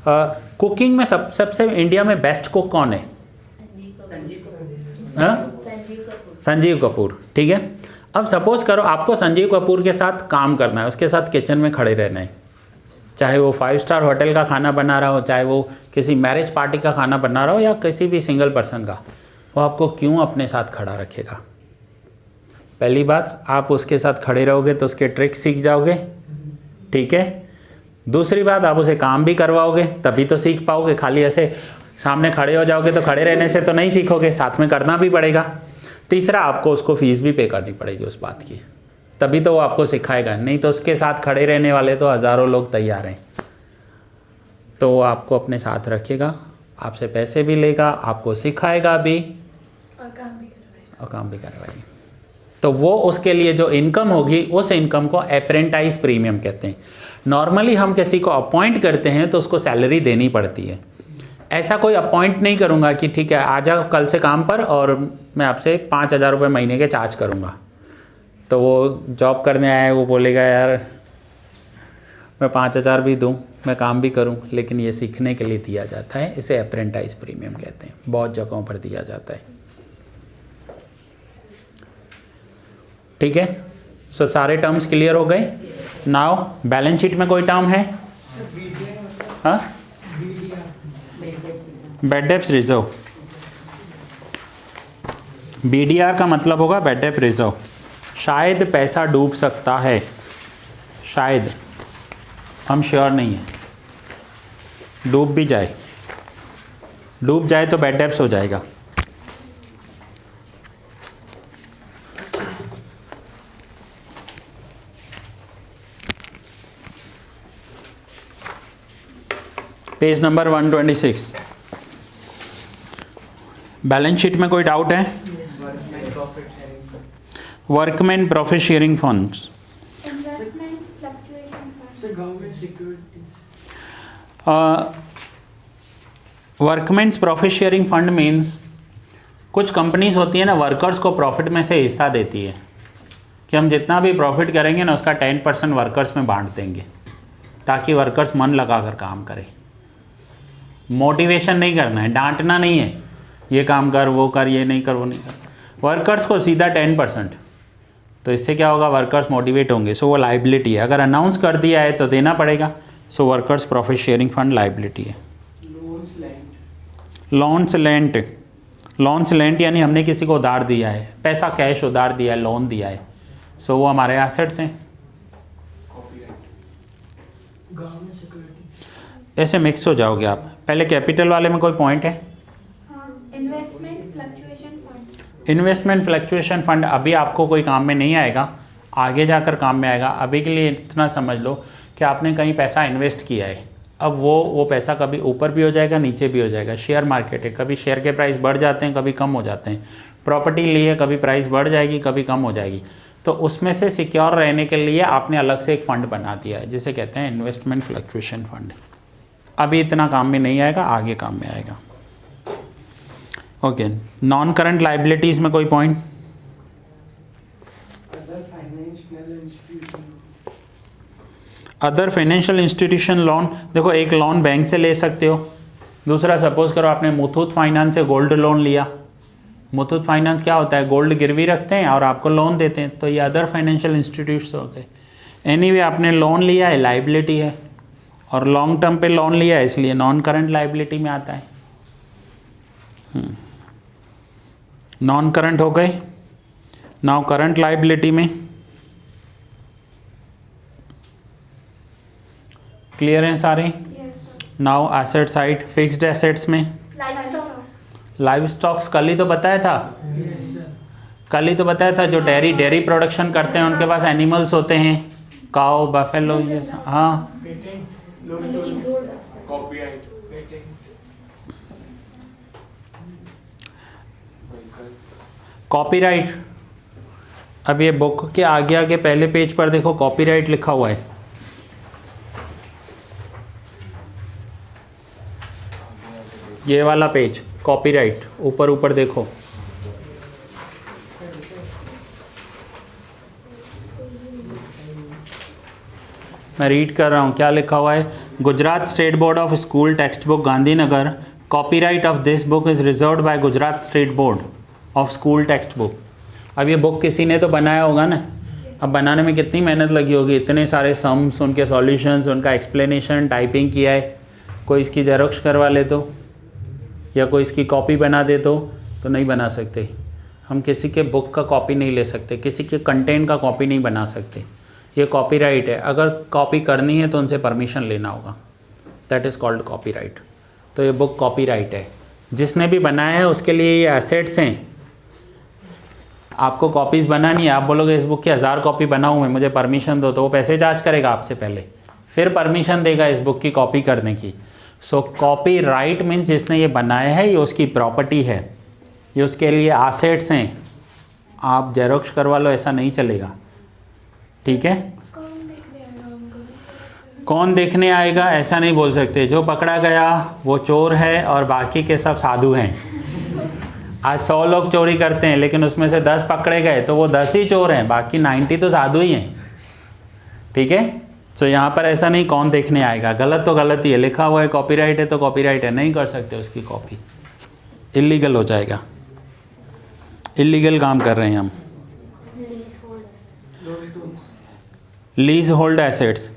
S1: कुकिंग में सबसे इंडिया में बेस्ट कुक कौन है? संजीव कपूर। ठीक है, अब सपोज करो आपको संजीव कपूर के साथ काम करना है, उसके साथ किचन में खड़े रहना है, चाहे वो 5 स्टार होटल का खाना बना रहा हो, चाहे वो किसी मैरिज पार्टी का खाना बना रहा हो, या किसी भी सिंगल पर्सन का, वो आपको क्यों अपने साथ खड़ा रखेगा? पहली बात, आप उसके साथ खड़े रहोगे तो उसके ट्रिक्स सीख जाओगे। ठीक है, दूसरी बात, आप उसे काम भी करवाओगे तभी तो सीख पाओगे, खाली ऐसे सामने खड़े हो जाओगे तो खड़े रहने से तो नहीं सीखोगे, साथ में करना भी पड़ेगा। तीसरा, आपको उसको फीस भी पे करनी पड़ेगी उस बात की, तभी तो वो आपको सिखाएगा, नहीं तो उसके साथ खड़े रहने वाले तो हज़ारों लोग तैयार हैं। तो वो आपको अपने साथ रखेगा, आपसे पैसे भी लेगा, आपको सिखाएगा भी
S2: और
S1: काम भी करवाएगा। तो वो उसके लिए जो इनकम होगी, उस इनकम को अप्रेंटाइज प्रीमियम कहते हैं। नॉर्मली हम किसी को अपॉइंट करते हैं तो उसको सैलरी देनी पड़ती है। ऐसा कोई अपॉइंट नहीं करूँगा कि ठीक है आ जाओ कल से काम पर और मैं आपसे 5,000 रुपये महीने के चार्ज करूँगा। तो वो जॉब करने आया है, वो बोलेगा यार मैं 5,000 भी दूँ, मैं काम भी करूँ, लेकिन ये सीखने के लिए दिया जाता है, इसे अप्रेंटाइज प्रीमियम कहते हैं, बहुत जगहों पर दिया जाता है। ठीक है, सो सारे टर्म्स क्लियर हो गए। नाउ बैलेंस शीट में कोई टर्म है? हाँ, बैड डेब्ट्स रिजर्व। BDR का मतलब होगा बैड डेब्ट रिजर्व। शायद पैसा डूब सकता है, शायद, हम श्योर नहीं है, डूब भी जाए, डूब जाए तो बैड डेब्ट्स हो जाएगा। Page number 126। बैलेंस शीट में कोई डाउट है? Workman profit sharing funds.
S2: Investment fluctuation fund.
S3: Government securities.
S1: Workman's profit sharing fund means कुछ कंपनीज होती है ना, वर्कर्स को प्रॉफिट में से हिस्सा देती है कि हम जितना भी प्रॉफिट करेंगे ना उसका 10% वर्कर्स में बांट देंगे, ताकि वर्कर्स मन लगा कर काम करें। मोटिवेशन नहीं करना है, डांटना नहीं है, ये काम कर, वो कर, ये नहीं कर, वो नहीं कर, वर्कर्स को सीधा 10%। तो इससे क्या होगा, वर्कर्स मोटिवेट होंगे। सो वो लाइबिलिटी है, अगर अनाउंस कर दिया है तो देना पड़ेगा। So workers profit sharing fund liability है। लोन्स लेंट, लोन्स लेंट यानी हमने किसी को उधार दिया है, पैसा कैश उधार दिया है, लोन दिया है, सो वो हमारे एसेट्स हैं।
S3: Government securities.
S1: ऐसे मिक्स हो जाओगे आप। पहले कैपिटल वाले में कोई पॉइंट है?
S2: Investment fluctuation fund.
S1: Investment fluctuation fund अभी आपको कोई काम में नहीं आएगा, आगे जाकर काम में आएगा। अभी के लिए इतना समझ लो कि आपने कहीं पैसा इन्वेस्ट किया है, अब वो पैसा कभी ऊपर भी हो जाएगा, नीचे भी हो जाएगा। शेयर मार्केट है, कभी शेयर के प्राइस बढ़ जाते हैं, कभी कम हो जाते हैं। प्रॉपर्टी ली है, कभी प्राइस बढ़ जाएगी, कभी कम हो जाएगी। तो उसमें से सिक्योर रहने के लिए आपने अलग से एक फ़ंड बना दिया है, जिसे कहते हैं इन्वेस्टमेंट फ्लक्चुएशन फंड। अभी इतना काम में नहीं आएगा, आगे काम में आएगा। ओके, नॉन करंट लाइबिलिटीज़ में कोई point? Other financial institution loan, देखो एक लोन बैंक से ले सकते हो, दूसरा सपोज करो आपने मुथूट फाइनेंस से गोल्ड लोन लिया। मुथूट फाइनेंस क्या होता है, गोल्ड गिरवी रखते हैं और आपको लोन देते हैं, तो ये अदर फाइनेंशियल इंस्टीट्यूट्स हो गए। एनीवे आपने लोन लिया है, लाइबिलिटी है, और लॉन्ग टर्म पे लोन लिया है, इसलिए नॉन करंट लाइबिलिटी में आता है। नॉन करंट हो गए। नाउ करंट लाइबिलिटी में क्लियर हैं सारे? Now asset side, fixed assets में लाइव स्टॉक्स कल ही तो बताया था, कल ही तो बताया था, जो डेयरी प्रोडक्शन करते हैं उनके पास एनिमल्स होते हैं, काऊ, बफेलो, हाँ। कॉपीराइट, अब ये बुक के आगे आगे पहले पेज पर देखो कॉपीराइट लिखा हुआ है। ये वाला पेज कॉपीराइट, ऊपर ऊपर देखो। मैं रीड कर रहा हूँ, क्या लिखा हुआ है। Gujarat state board of school text book Gandhinagar, copyright of this book is reserved by Gujarat state board of school text book. अब ये बुक किसी ने तो बनाया होगा ना, अब बनाने में कितनी मेहनत लगी होगी, इतने सारे सम्स, उनके सॉल्यूशंस, उनका एक्सप्लेनेशन, टाइपिंग किया है। कोई इसकी जेरोक्स करवा ले तो, या कोई इसकी कॉपी बना दे तो नहीं बना सकते। हम किसी के बुक का कॉपी नहीं ले सकते, किसी के कंटेंट का कॉपी नहीं बना सकते, ये कॉपीराइट है। अगर कॉपी करनी है तो उनसे परमिशन लेना होगा, दैट इज़ कॉल्ड कॉपीराइट। तो ये बुक कॉपीराइट है, जिसने भी बनाया है उसके लिए ये एसेट्स हैं। आपको कॉपीज़ बनानी है, आप बोलोगे इस बुक की 1000 कॉपी बनाऊँ मैं, मुझे परमिशन दो, तो वो पैसे चार्ज करेगा आपसे पहले, फिर परमिशन देगा इस बुक की कॉपी करने की। सो कॉपीराइट मीन्स जिसने ये बनाया है ये उसकी प्रॉपर्टी है, ये उसके लिए एसेट्स हैं। आप जेरोक्स करवा लो, ऐसा नहीं चलेगा, ठीक है। कौन देखने आएगा ऐसा नहीं बोल सकते। जो पकड़ा गया वो चोर है और बाकी के सब साधु हैं। आज 100 लोग चोरी करते हैं, लेकिन उसमें से 10 पकड़े गए तो वो 10 ही चोर हैं, बाकी 90 तो साधु ही हैं, ठीक है। तो यहाँ पर ऐसा नहीं कौन देखने आएगा, गलत तो गलत ही है। लिखा हुआ है कॉपीराइट है तो कॉपीराइट है, नहीं कर सकते उसकी कॉपी, इलीगल हो जाएगा। इलीगल काम कर रहे हैं हम। Lease hold assets,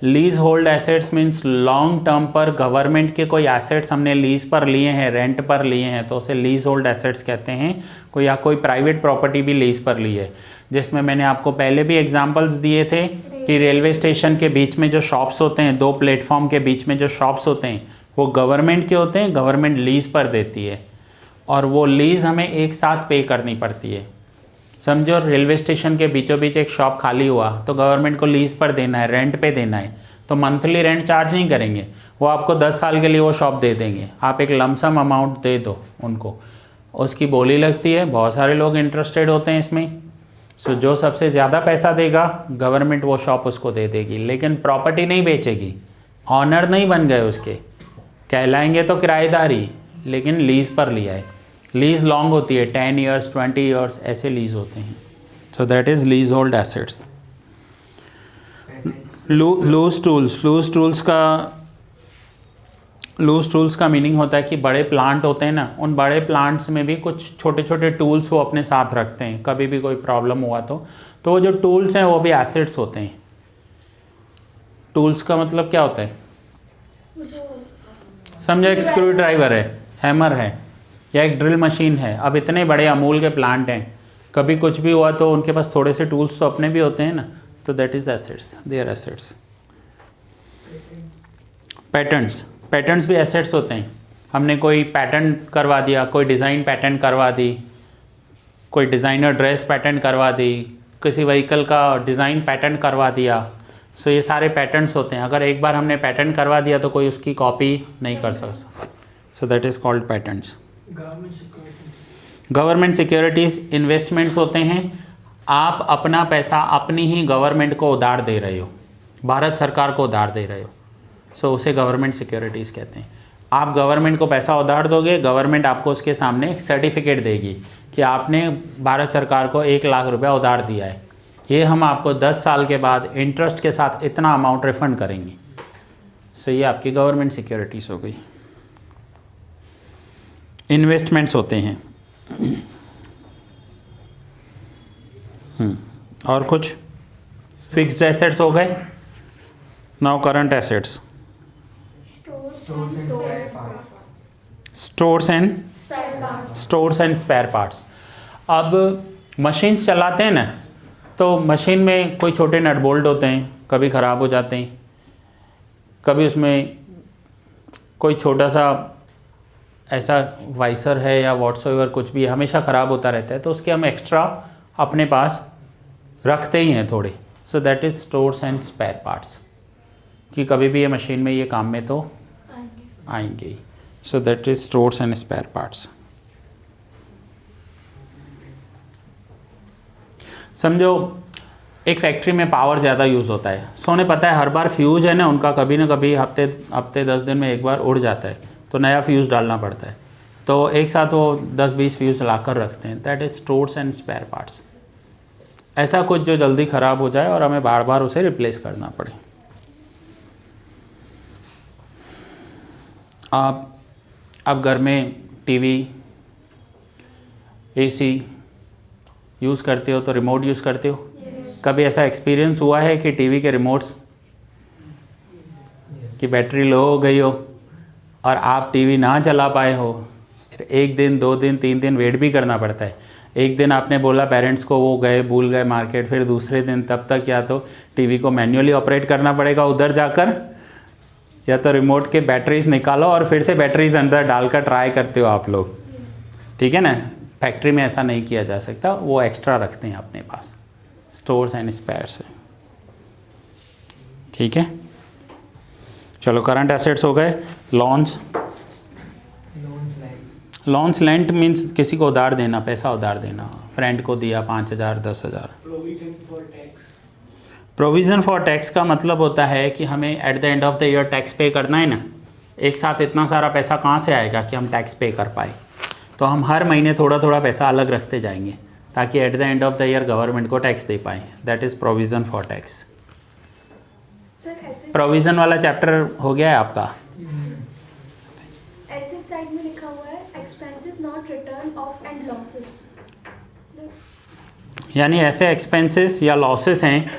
S1: lease hold assets means long term पर गवर्नमेंट के कोई एसेट्स हमने लीज पर लिए हैं, रेंट पर लिए हैं, तो उसे लीज होल्ड एसेट्स कहते हैं। कोई या कोई प्राइवेट प्रॉपर्टी भी लीज पर ली है, जिसमें मैंने आपको पहले भी एग्जांपल्स दिए थे कि रेलवे स्टेशन के बीच में जो शॉप्स होते हैं, दो प्लेटफॉर्म के बीच में जो शॉप्स होते हैं, वो गवर्नमेंट के होते हैं, गवर्नमेंट लीज पर देती है और वो लीज हमें एक साथ पे करनी पड़ती है। समझो रेलवे स्टेशन के बीचों बीच एक शॉप खाली हुआ तो गवर्नमेंट को लीज पर देना है, रेंट पे देना है, तो मंथली रेंट चार्ज नहीं करेंगे, वो आपको 10 साल के लिए वो शॉप दे देंगे। आप एक लमसम अमाउंट दे दो उनको, उसकी बोली लगती है, बहुत सारे लोग इंटरेस्टेड होते हैं इसमें। सो जो सबसे ज़्यादा पैसा देगा गवर्नमेंट वो शॉप उसको दे देगी, लेकिन प्रॉपर्टी नहीं बेचेगी, ऑनर नहीं बन गए उसके, कहलाएंगे तो किराएदारी, लेकिन लीज पर लिया है। लीज लॉन्ग होती है, 10 ईयर्स 20 ईयर्स ऐसे लीज होते हैं। So that is lease hold assets. Loose tools का मीनिंग होता है कि बड़े प्लांट होते हैं ना, उन बड़े प्लांट्स में भी कुछ छोटे छोटे टूल्स वो अपने साथ रखते हैं, कभी भी कोई प्रॉब्लम हुआ तो वो जो टूल्स हैं वो भी एसेट्स होते हैं। टूल्स का मतलब क्या होता है, समझो एक स्क्रू ड्राइवर है, हैमर है, या एक ड्रिल मशीन है। अब इतने बड़े अमूल के प्लांट हैं, कभी कुछ भी हुआ तो उनके पास थोड़े से टूल्स तो अपने भी होते हैं ना, तो that is assets, their assets. Patterns भी एसेट्स होते हैं। हमने कोई पैटर्न करवा दिया, कोई डिज़ाइन पैटर्न करवा दी, कोई डिज़ाइनर ड्रेस पैटर्न करवा दी, किसी व्हीकल का डिज़ाइन पैटर्न करवा दिया। सो ये सारे पैटर्न्स होते हैं। अगर एक बार हमने पैटर्न करवा दिया तो कोई उसकी कॉपी नहीं कर सकता। सो that is called patterns. Government securities investments होते हैं। आप अपना पैसा अपनी ही गवर्नमेंट को उधार दे रहे हो, भारत सरकार को उधार दे रहे हो, सो उसे गवर्नमेंट सिक्योरिटीज़ कहते हैं। आप गवर्नमेंट को पैसा उधार दोगे, गवर्नमेंट आपको उसके सामने सर्टिफिकेट देगी कि आपने भारत सरकार को 1 लाख रुपया उधार दिया है, ये हम आपको 10 साल के बाद इंटरेस्ट के साथ इतना अमाउंट रिफंड करेंगे। सो ये आपकी गवर्नमेंट सिक्योरिटीज़ हो गई। इन्वेस्टमेंट्स होते हैं। और कुछ फिक्स्ड एसेट्स हो गए। Now current assets, stores and spare parts. अब मशीन्स चलाते हैं ना, तो मशीन में कोई छोटे नट बोल्ट होते हैं, कभी ख़राब हो जाते हैं, कभी उसमें कोई छोटा सा ऐसा वाइसर है या व्हाट्सएवर कुछ भी हमेशा ख़राब होता रहता है, तो उसके हम एक्स्ट्रा अपने पास रखते ही हैं थोड़े। So that is stores and spare parts, कि कभी भी ये मशीन में ये काम में तो आएंगे। So that is stores and spare parts. समझो एक फैक्ट्री में पावर ज़्यादा यूज़ होता है, सो उन्हें पता है हर बार फ्यूज है ना उनका कभी ना कभी हफ्ते 10 दिन में एक बार उड़ जाता है, तो नया फ्यूज़ डालना पड़ता है, तो एक साथ वो 10-20 फ्यूज़ ला कर रखते हैं। That is stores and spare parts. ऐसा कुछ जो जल्दी ख़राब हो जाए और हमें बार बार उसे रिप्लेस करना पड़े। आप घर में टीवी, एसी यूज़ करते हो तो रिमोट यूज़ करते हो। कभी ऐसा एक्सपीरियंस हुआ है कि टीवी के रिमोट्स की बैटरी लो हो गई हो और आप टीवी ना चला पाए हो, फिर 1 दिन 2 दिन 3 दिन वेट भी करना पड़ता है। एक दिन आपने बोला पेरेंट्स को, वो गए भूल गए मार्केट, फिर दूसरे दिन तब तक या तो टीवी को मैन्युअली ऑपरेट करना पड़ेगा उधर जाकर, या तो रिमोट के बैटरीज निकालो और फिर से बैटरीज अंदर डालकर ट्राई करते हो आप लोग, ठीक है ना। फैक्ट्री में ऐसा नहीं किया जा सकता, वो एक्स्ट्रा रखते हैं अपने पास, स्टोर्स एंड स्पेयर्स है, ठीक है। चलो करंट एसेट्स हो गए। लॉन्स लेंट मीन्स किसी को उधार देना, पैसा उधार देना, फ्रेंड को दिया 5,000 10,000। प्रोविज़न फॉर टैक्स का मतलब होता है कि हमें at the end of the year tax पे करना है ना। एक साथ इतना सारा पैसा कहाँ से आएगा कि हम टैक्स पे कर पाए, तो हम हर महीने थोड़ा थोड़ा पैसा अलग रखते जाएंगे ताकि at the end of the year government को टैक्स दे पाए। That is provision for tax. Provision वाला चैप्टर हो गया है आपका।
S2: एसेट साइड में लिखा हुआ है expenses not return of and losses,
S1: यानी ऐसे एक्सपेंसेस या लॉसेस हैं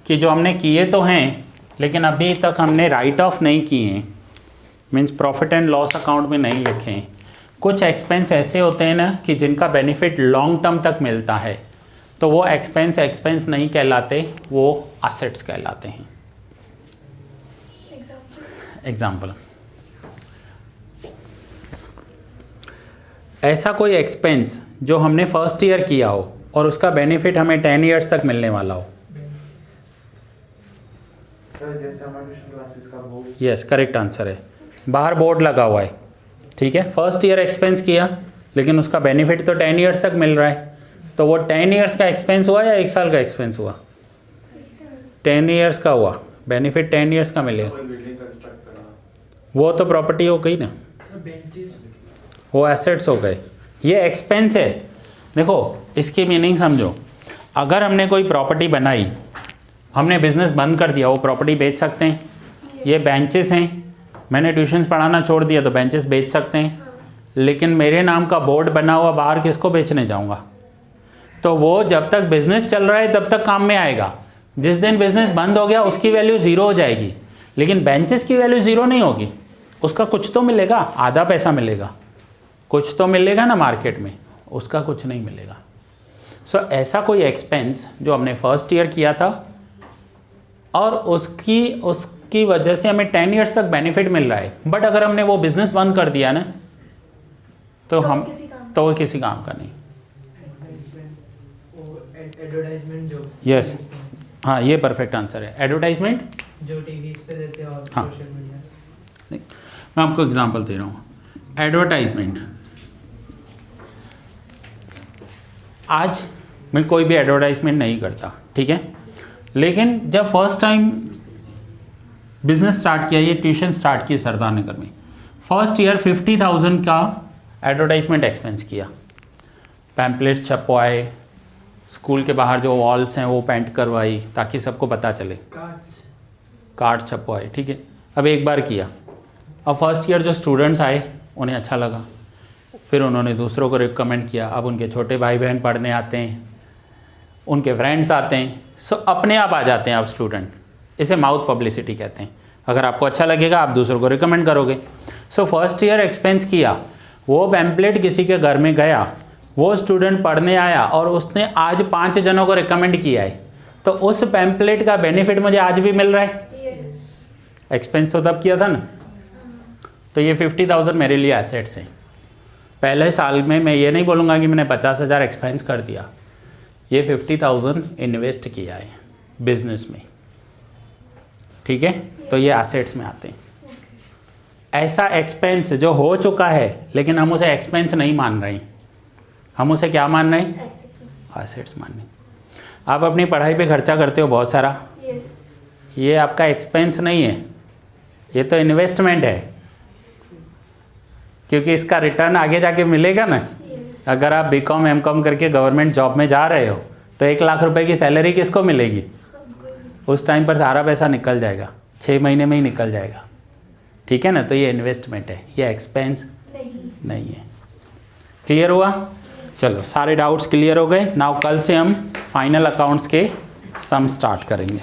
S1: कि जो हमने किए तो हैं लेकिन अभी तक हमने राइट ऑफ नहीं किए हैं, means profit and loss account में नहीं लिखे हैं। कुछ एक्सपेंस ऐसे होते हैं ना कि जिनका बेनिफिट लॉन्ग टर्म तक मिलता है, तो वो एक्सपेंस नहीं कहलाते, वो असेट्स कहलाते हैं। एग्जाम्पल, ऐसा कोई एक्सपेंस जो हमने फर्स्ट ईयर किया हो और उसका बेनिफिट हमें 10 ईयर्स तक मिलने वाला हो।
S4: सर जैसे हमारे ट्यूशन क्लासेस का बोर्ड।
S1: यस, करेक्ट आंसर है। बाहर बोर्ड लगा हुआ है, ठीक है, फर्स्ट ईयर एक्सपेंस किया लेकिन उसका बेनिफिट तो 10 ईयर्स तक मिल रहा है, तो वो 10 ईयर्स का एक्सपेंस हुआ या 1 साल का एक्सपेंस हुआ? 10 ईयर्स का हुआ, बेनिफिट 10 ईयर्स का मिलेगा।
S4: कोई बिल्डिंग कंस्ट्रक्ट करना।
S1: वो तो प्रॉपर्टी हो गई ना,
S3: सर बेंचेस
S1: वो एसेट्स हो गए, ये एक्सपेंस है। देखो इसकी मीनिंग समझो, अगर हमने कोई प्रॉपर्टी बनाई, हमने बिजनेस बंद कर दिया, वो प्रॉपर्टी बेच सकते हैं। ये बेंचेस हैं, मैंने ट्यूशन्स पढ़ाना छोड़ दिया तो बेंचेस बेच सकते हैं, लेकिन मेरे नाम का बोर्ड बना हुआ बाहर किसको बेचने जाऊंगा? तो वो जब तक बिजनेस चल रहा है तब तक काम में आएगा, जिस दिन बिजनेस बंद हो गया उसकी वैल्यू ज़ीरो हो जाएगी। लेकिन बेंचेस की वैल्यू ज़ीरो नहीं होगी, उसका कुछ तो मिलेगा, आधा पैसा मिलेगा, कुछ तो मिलेगा ना मार्केट में, उसका कुछ नहीं मिलेगा। सो ऐसा कोई एक्सपेंस जो हमने फर्स्ट ईयर किया था और उसकी वजह से हमें 10 ईयर्स तक बेनिफिट मिल रहा है, बट अगर हमने वो बिजनेस बंद कर दिया ना तो वो किसी काम का नहीं।
S3: एडवर्टाइजमेंट जो
S1: यस, हाँ ये परफेक्ट आंसर है। एडवर्टाइजमेंट
S3: जो टीवी पे देते हैं और
S1: हाँ।
S3: सोशल मीडिया पे।
S1: मैं आपको एग्जांपल दे रहा हूँ। एडवर्टाइजमेंट, आज मैं कोई भी एडवर्टाइजमेंट नहीं करता, ठीक है, लेकिन जब फर्स्ट टाइम बिजनेस स्टार्ट किया, ये ट्यूशन स्टार्ट की सरदार नगर में, फर्स्ट ईयर 50,000 का एडवर्टाइजमेंट एक्सपेंस किया। पैम्पलेट्स छपवाए, स्कूल के बाहर जो वॉल्स हैं वो पेंट करवाई ताकि सबको पता चले, कार्ड छपवाए, ठीक है। अब एक बार किया, अब फर्स्ट ईयर जो स्टूडेंट्स आए उन्हें अच्छा लगा, फिर उन्होंने दूसरों को रिकमेंड किया, अब उनके छोटे भाई बहन पढ़ने आते हैं, उनके फ्रेंड्स आते हैं, सो अपने आप आ जाते हैं आप स्टूडेंट। इसे माउथ पब्लिसिटी कहते हैं। अगर आपको अच्छा लगेगा आप दूसरों को रिकमेंड करोगे। सो फर्स्ट ईयर एक्सपेंस किया, वो पैम्पलेट किसी के घर में गया, वो स्टूडेंट पढ़ने आया और उसने आज 5 जनों को रिकमेंड किया है, तो उस पैम्पलेट का बेनिफिट मुझे आज भी मिल रहा है। एक्सपेंस तो तब किया था ना। तो ये 50,000 मेरे लिए एसेट्स हैं। पहले साल में मैं ये नहीं बोलूँगा कि मैंने 50,000 एक्सपेंस कर दिया, ये 50,000 इन्वेस्ट किया है बिजनेस में, ठीक है। तो ये एसेट्स में आते हैं। ऐसा एक्सपेंस जो हो चुका है लेकिन हम उसे एक्सपेंस नहीं मान रहे हैं, हम उसे क्या मान रहे हैं? एसेट्स मान रहे हैं। आप अपनी पढ़ाई पे खर्चा करते हो बहुत सारा, ये आपका एक्सपेंस नहीं है, ये तो इन्वेस्टमेंट है, क्योंकि इसका रिटर्न आगे जाके मिलेगा ना। अगर आप बीकॉम एमकॉम करके गवर्नमेंट जॉब में जा रहे हो तो 1 लाख रुपए की सैलरी किसको मिलेगी? उस टाइम पर सारा पैसा निकल जाएगा, 6 महीने में ही निकल जाएगा, ठीक है ना। तो ये इन्वेस्टमेंट है, ये एक्सपेंस नहीं है। क्लियर हुआ? चलो सारे डाउट्स क्लियर हो गए। नाउ कल से हम फाइनल अकाउंट्स के सम स्टार्ट करेंगे।